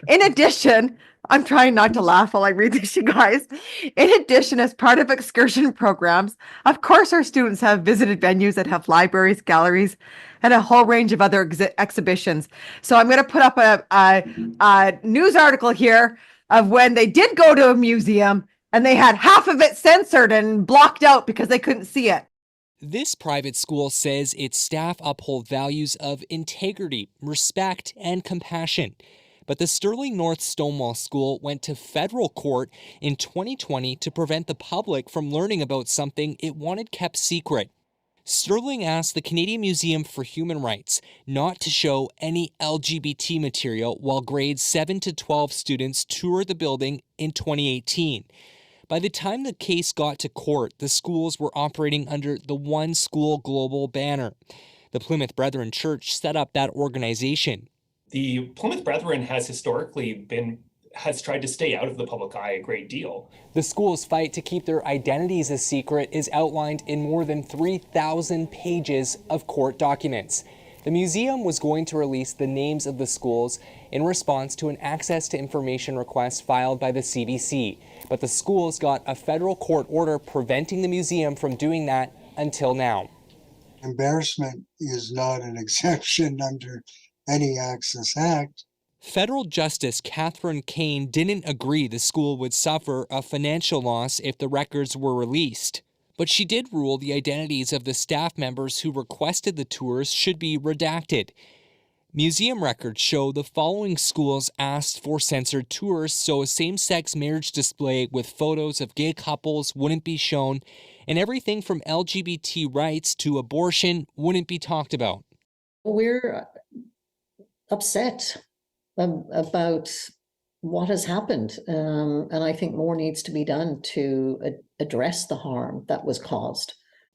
In addition, I'm trying not to laugh while I read this, you guys. In addition, as part of excursion programs, of course, our students have visited venues that have libraries, galleries, and a whole range of other exhibitions. So I'm going to put up a news article here of when they did go to a museum and they had half of it censored and blocked out because they couldn't see it. This private school says its staff uphold values of integrity, respect, and compassion. But the Sterling North Stonewall School went to federal court in 2020 to prevent the public from learning about something it wanted kept secret. Sterling asked the Canadian Museum for Human Rights not to show any LGBT material while grades 7 to 12 students toured the building in 2018. By the time the case got to court, the schools were operating under the OneSchool Global banner. The Plymouth Brethren Church set up that organization. The Plymouth Brethren has tried to stay out of the public eye a great deal. The school's fight to keep their identities a secret is outlined in more than 3,000 pages of court documents. The museum was going to release the names of the schools in response to an access to information request filed by the CBC, but the schools got a federal court order preventing the museum from doing that until now. Embarrassment is not an exemption under any Access Act. Federal Justice Catherine Kane didn't agree the school would suffer a financial loss if the records were released. But she did rule the identities of the staff members who requested the tours should be redacted. Museum records show the following schools asked for censored tours so a same-sex marriage display with photos of gay couples wouldn't be shown, and everything from LGBT rights to abortion wouldn't be talked about. We're upset about what has happened, and I think more needs to be done to address the harm that was caused.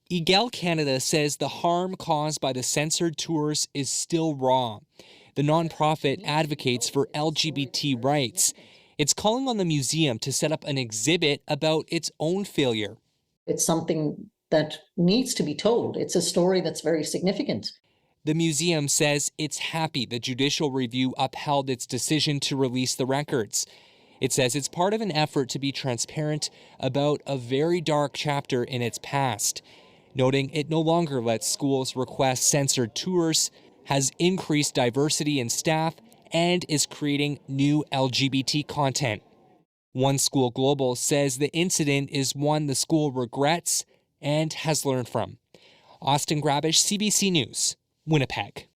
EGAL Canada says the harm caused by the censored tours is still raw. The nonprofit advocates for LGBT rights. It's calling on the museum to set up an exhibit about its own failure. It's something that needs to be told. It's a story that's very significant. The museum says it's happy the judicial review upheld its decision to release the records. It says it's part of an effort to be transparent about a very dark chapter in its past, noting it no longer lets schools request censored tours, has increased diversity in staff, and is creating new LGBT content. OneSchool Global says the incident is one the school regrets and has learned from. Austin Grabish, CBC News, Winnipeg.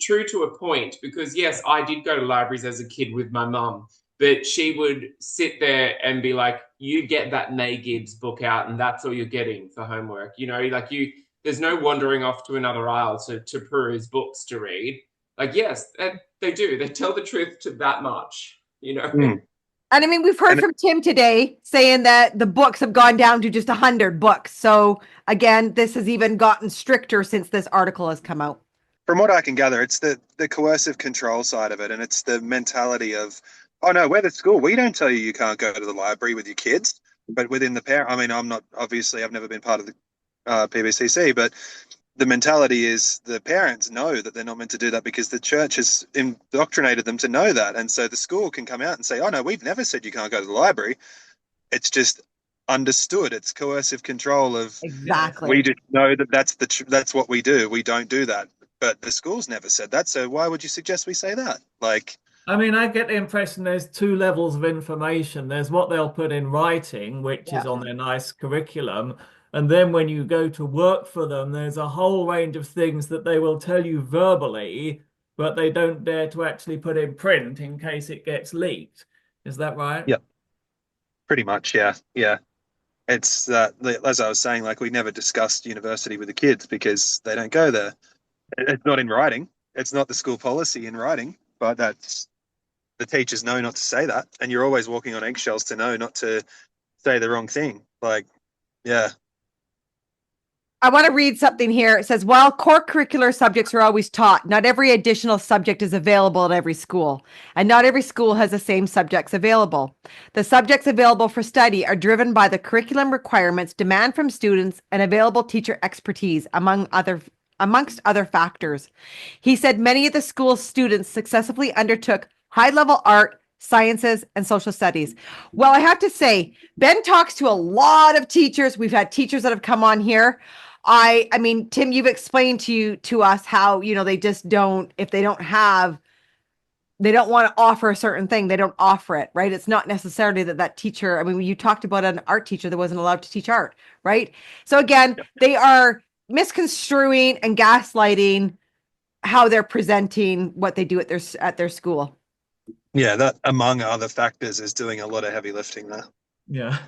True to a point, because yes, I did go to libraries as a kid with my mum, but she would sit there and be like, you get that May Gibbs book out and that's all you're getting for homework. There's no wandering off to another aisle to peruse books to read. Like, yes, they do. They tell the truth to that much, And I mean, we've heard from Tim today saying that the books have gone down to just 100 books. So again, this has even gotten stricter since this article has come out. From what I can gather, it's the coercive control side of it, and it's the mentality of, oh no, we're the school. We don't tell you can't go to the library with your kids, but within the parent. I mean, I'm not, obviously, I've never been part of the PBCC, but the mentality is the parents know that they're not meant to do that because the church has indoctrinated them to know that. And so the school can come out and say, oh, no, we've never said you can't go to the library. It's just understood. It's coercive control of, Exactly. we just know that that's what we do. We don't do that. But the school's never said that. So why would you suggest we say that? Like, I mean, I get the impression there's two levels of information. There's what they'll put in writing, which is on their nice curriculum. And then when you go to work for them, there's a whole range of things that they will tell you verbally, but they don't dare to actually put in print in case it gets leaked. Is that right? yeah, pretty much. Yeah. Yeah. It's as I was saying, like, we never discussed university with the kids because they don't go there. It's not in writing. It's not the school policy in writing, but that's the teachers know not to say that. And you're always walking on eggshells to know not to say the wrong thing. Like, yeah. I want to read something here. It says, while core curricular subjects are always taught, not every additional subject is available at every school, and not every school has the same subjects available. The subjects available for study are driven by the curriculum requirements, demand from students, and available teacher expertise, amongst other factors. He said many of the school's students successfully undertook high-level art, sciences, and social studies. Well, I have to say, Ben talks to a lot of teachers. We've had teachers that have come on here. I mean, Tim, you've explained to us how, they just don't, if they don't want to offer a certain thing, they don't offer it, right? It's not necessarily that teacher, I mean, you talked about an art teacher that wasn't allowed to teach art, right? So again, they are misconstruing and gaslighting how they're presenting what they do at their school. Yeah, that, among other factors, is doing a lot of heavy lifting there. Yeah.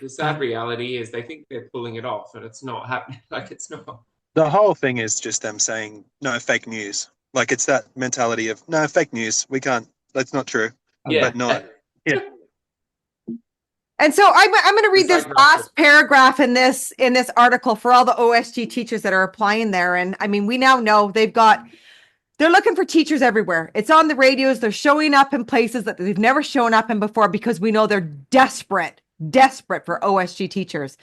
The sad reality is they think they're pulling it off, and it's not happening. Like, it's not. The whole thing is just them saying, no, fake news. Like, it's that mentality of, no, fake news. We can't, that's not true. Yeah. But not, yeah. And so I'm going to read It's this like last paragraph in this article for all the OSG teachers that are applying there. And I mean, we now know they're looking for teachers everywhere. It's on the radios. They're showing up in places that they've never shown up in before because we know they're desperate for OSG teachers.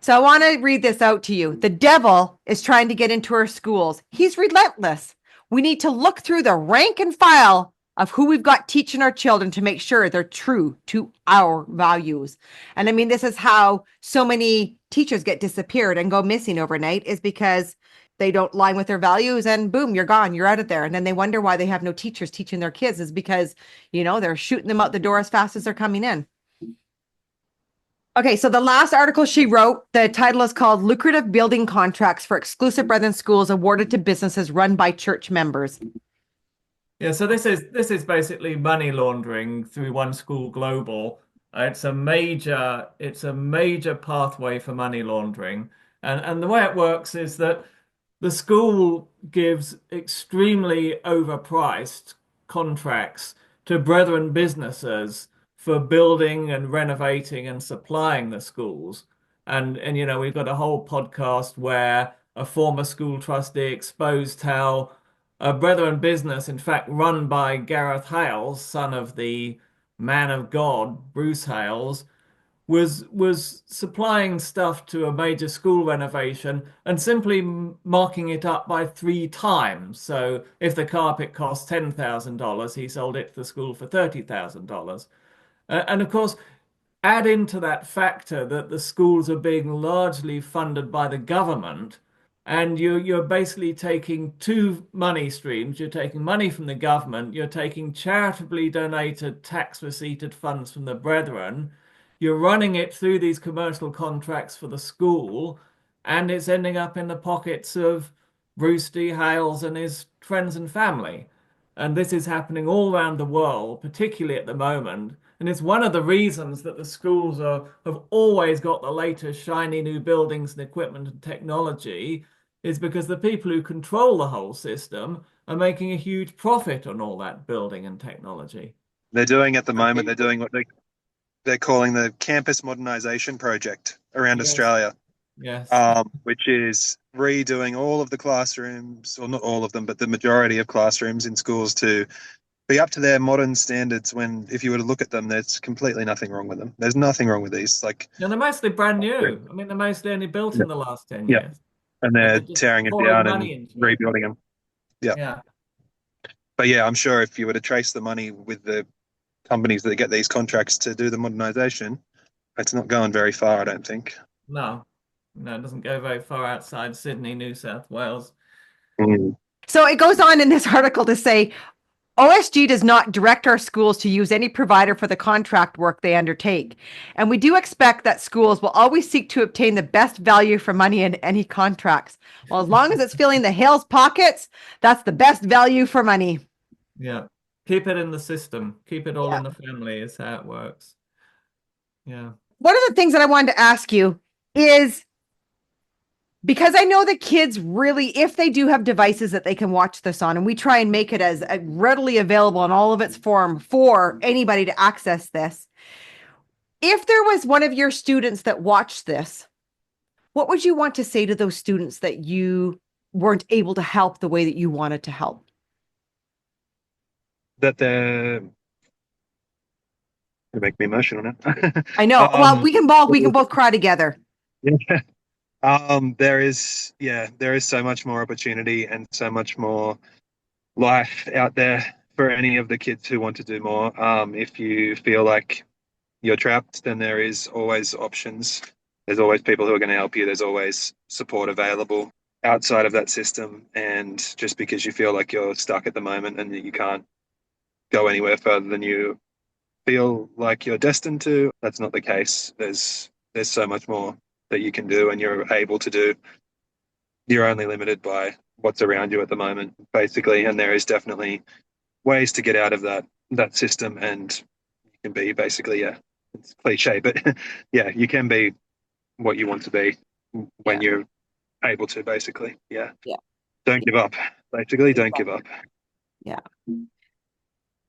So I want to read this out to you. The devil is trying to get into our schools. He's relentless. We need to look through the rank and file of who we've got teaching our children to make sure they're true to our values. And I mean, this is how so many teachers get disappeared and go missing overnight, is because they don't line with their values, and boom, you're gone, you're out of there. And then they wonder why they have no teachers teaching their kids, is because, they're shooting them out the door as fast as they're coming in. Okay, so the last article she wrote, the title is called Lucrative Building Contracts for Exclusive Brethren Schools Awarded to Businesses Run by Church Members. Yeah, so this is basically money laundering through OneSchool Global. It's a major pathway for money laundering. And the way it works is that the school gives extremely overpriced contracts to brethren businesses for building and renovating and supplying the schools. And we've got a whole podcast where a former school trustee exposed how a brethren business, in fact run by Gareth Hales, son of the man of God, Bruce Hales, was supplying stuff to a major school renovation and simply marking it up by 3 times. So if the carpet cost $10,000, he sold it to the school for $30,000. And of course, add into that factor that the schools are being largely funded by the government, and you're basically taking two money streams. You're taking money from the government, you're taking charitably donated, tax receipted funds from the brethren, you're running it through these commercial contracts for the school, and it's ending up in the pockets of Bruce D. Hales and his friends and family. And this is happening all around the world, particularly at the moment. And it's one of the reasons that the schools have always got the latest shiny new buildings and equipment and technology, is because the people who control the whole system are making a huge profit on all that building and technology. They're doing at the moment, they're doing what they're calling the campus modernization project around Australia. Yes. Which is redoing all of the classrooms, or not all of them, but the majority of classrooms in schools to be up to their modern standards when, if you were to look at them, there's completely nothing wrong with them. There's nothing wrong with these. Like, And they're mostly brand new. I mean, they're mostly only built in the last 10 yeah, years. and And they're they're just tearing it pouring down money and into it. rebuilding them. Yeah. Yeah. But yeah, I'm sure if you were to trace the money with the companies that get these contracts to do the modernization, it's not going very far, I don't think. No, it doesn't go very far outside Sydney, New South Wales. Mm. So it goes on in this article to say OSG does not direct our schools to use any provider for the contract work they undertake. And we do expect that schools will always seek to obtain the best value for money in any contracts. Well, as long as it's filling the Hale's pockets, that's the best value for money. Yeah. Keep it in the system. Keep it all Yeah. in the family is how it works. Yeah. One of the things that I wanted to ask you is, because I know that kids really, if they do have devices that they can watch this on, and we try and make it as readily available in all of its form for anybody to access this. If there was one of your students that watched this, what would you want to say to those students that you weren't able to help the way that you wanted to help? That they're... You make me emotional now. I know. Well, we can both cry together. Yeah. There is so much more opportunity and so much more life out there for any of the kids who want to do more. If you feel like you're trapped, then there is always options. There's always people who are going to help you. There's always support available outside of that system. And just because you feel like you're stuck at the moment and that you can't go anywhere further than you feel like you're destined to, that's not the case. There's so much more that you can do and you're able to do. You're only limited by what's around you at the moment, basically. And there is definitely ways to get out of that system, and you can be basically, yeah, it's cliche, but yeah, you can be what you want to be when you're able to, basically. Yeah. Yeah. Don't give up. Basically, don't give up. Yeah.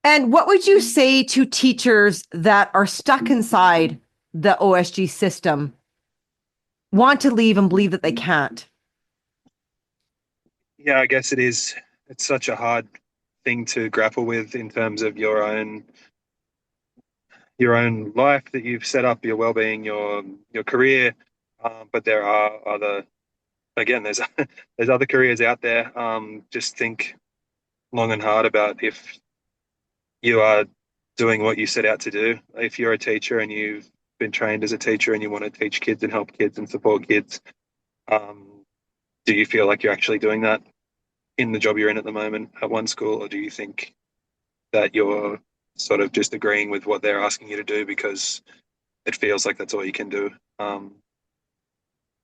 And what would you say to teachers that are stuck inside the OSG system, want to leave and believe that they can't? Yeah, I guess it's such a hard thing to grapple with in terms of your own life that you've set up, your well-being, your career. But there are there's other careers out there. Just think long and hard about if you are doing what you set out to do. If you're a teacher and you've been trained as a teacher and you want to teach kids and help kids and support kids, do you feel like you're actually doing that in the job you're in at the moment at OneSchool, or do you think that you're sort of just agreeing with what they're asking you to do because it feels like that's all you can do?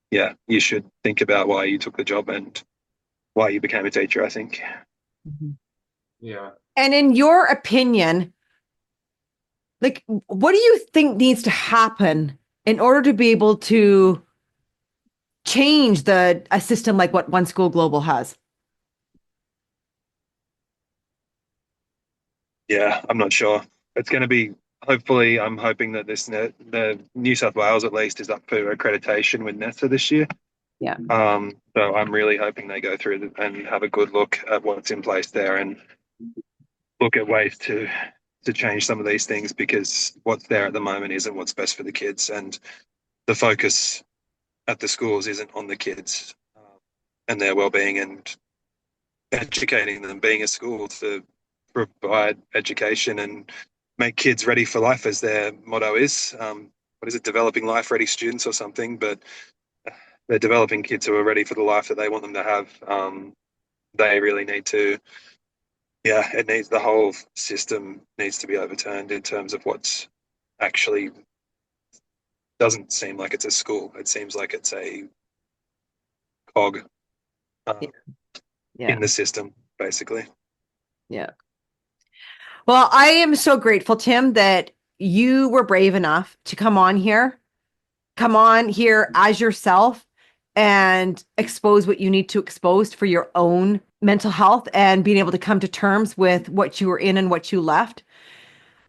Yeah, you should think about why you took the job and why you became a teacher, I think. Yeah. And in your opinion, like, what do you think needs to happen in order to be able to change a system like what OneSchool Global has? Yeah, I'm not sure. It's going to be, hopefully, I'm hoping that the New South Wales at least is up for accreditation with NESA this year. Yeah. So I'm really hoping they go through and have a good look at what's in place there and look at ways to change some of these things, because what's there at the moment isn't what's best for the kids, and the focus at the schools isn't on the kids and their well-being and educating them, being a school to provide education and make kids ready for life, as their motto is. What is it? Developing life-ready students or something, but they're developing kids who are ready for the life that they want them to have. They really need to, the whole system needs to be overturned in terms of what's actually, doesn't seem like it's a school. It seems like it's a cog in the system, basically. Yeah. Well, I am so grateful, Tim, that you were brave enough to come on here as yourself and expose what you need to expose for your own mental health and being able to come to terms with what you were in and what you left.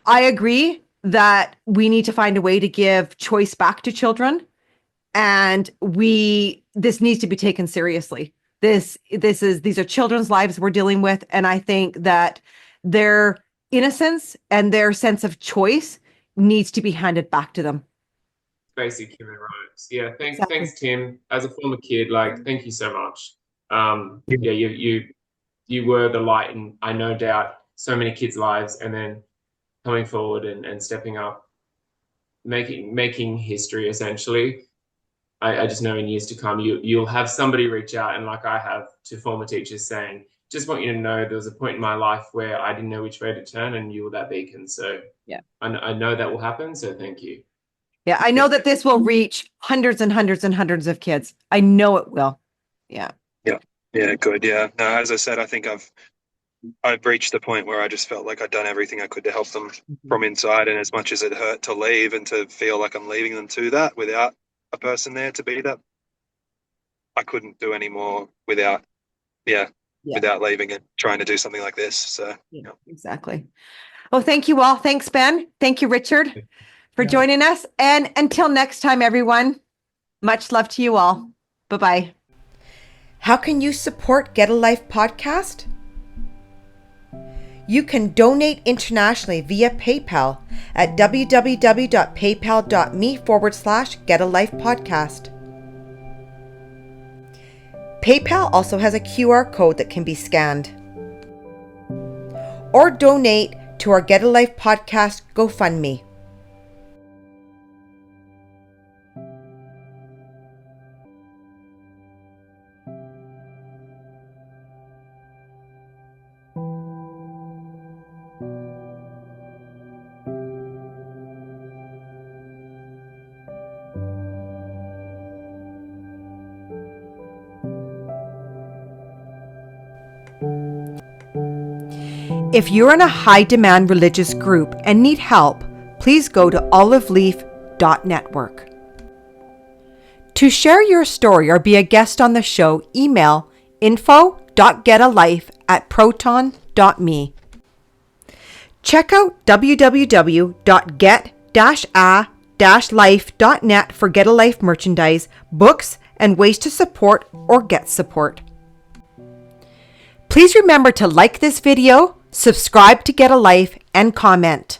I agree that we need to find a way to give choice back to children, and this needs to be taken seriously. These are children's lives we're dealing with, and I think that there innocence and their sense of choice needs to be handed back to them. Basic human rights. Yeah, Exactly. thanks, Tim. As a former kid, like, thank you so much. Yeah, you were the light in, I no doubt, so many kids' lives, and then coming forward and stepping up, making history essentially. I just know in years to come, you'll have somebody reach out, and like I have to former teachers, saying, just want you to know there was a point in my life where I didn't know which way to turn, and you were that beacon. So yeah, I know that will happen. So thank you. Yeah, I know that this will reach hundreds and hundreds and hundreds of kids. I know it will. Yeah. Yeah, good. Yeah. No, as I said, I think I've reached the point where I just felt like I'd done everything I could to help them from inside. And as much as it hurt to leave and to feel like I'm leaving them to that without a person there to be that, I couldn't do any more without leaving and trying to do something like this. So Yeah, exactly. Well, thank you all. Thanks, Ben. Thank you, Richard, for joining us. And until next time, everyone, much love to you all. Bye-bye. How can you support Get a Life podcast? You can donate internationally via PayPal at www.paypal.me/getalifepodcast. PayPal also has a QR code that can be scanned. Or donate to our Get a Life podcast GoFundMe. If you're in a high-demand religious group and need help, please go to oliveleaf.network. To share your story or be a guest on the show, email info.getalife@proton.me. Check out www.get-a-life.net for Get a Life merchandise, books, and ways to support or get support. Please remember to like this video, subscribe to Get a Life, and comment.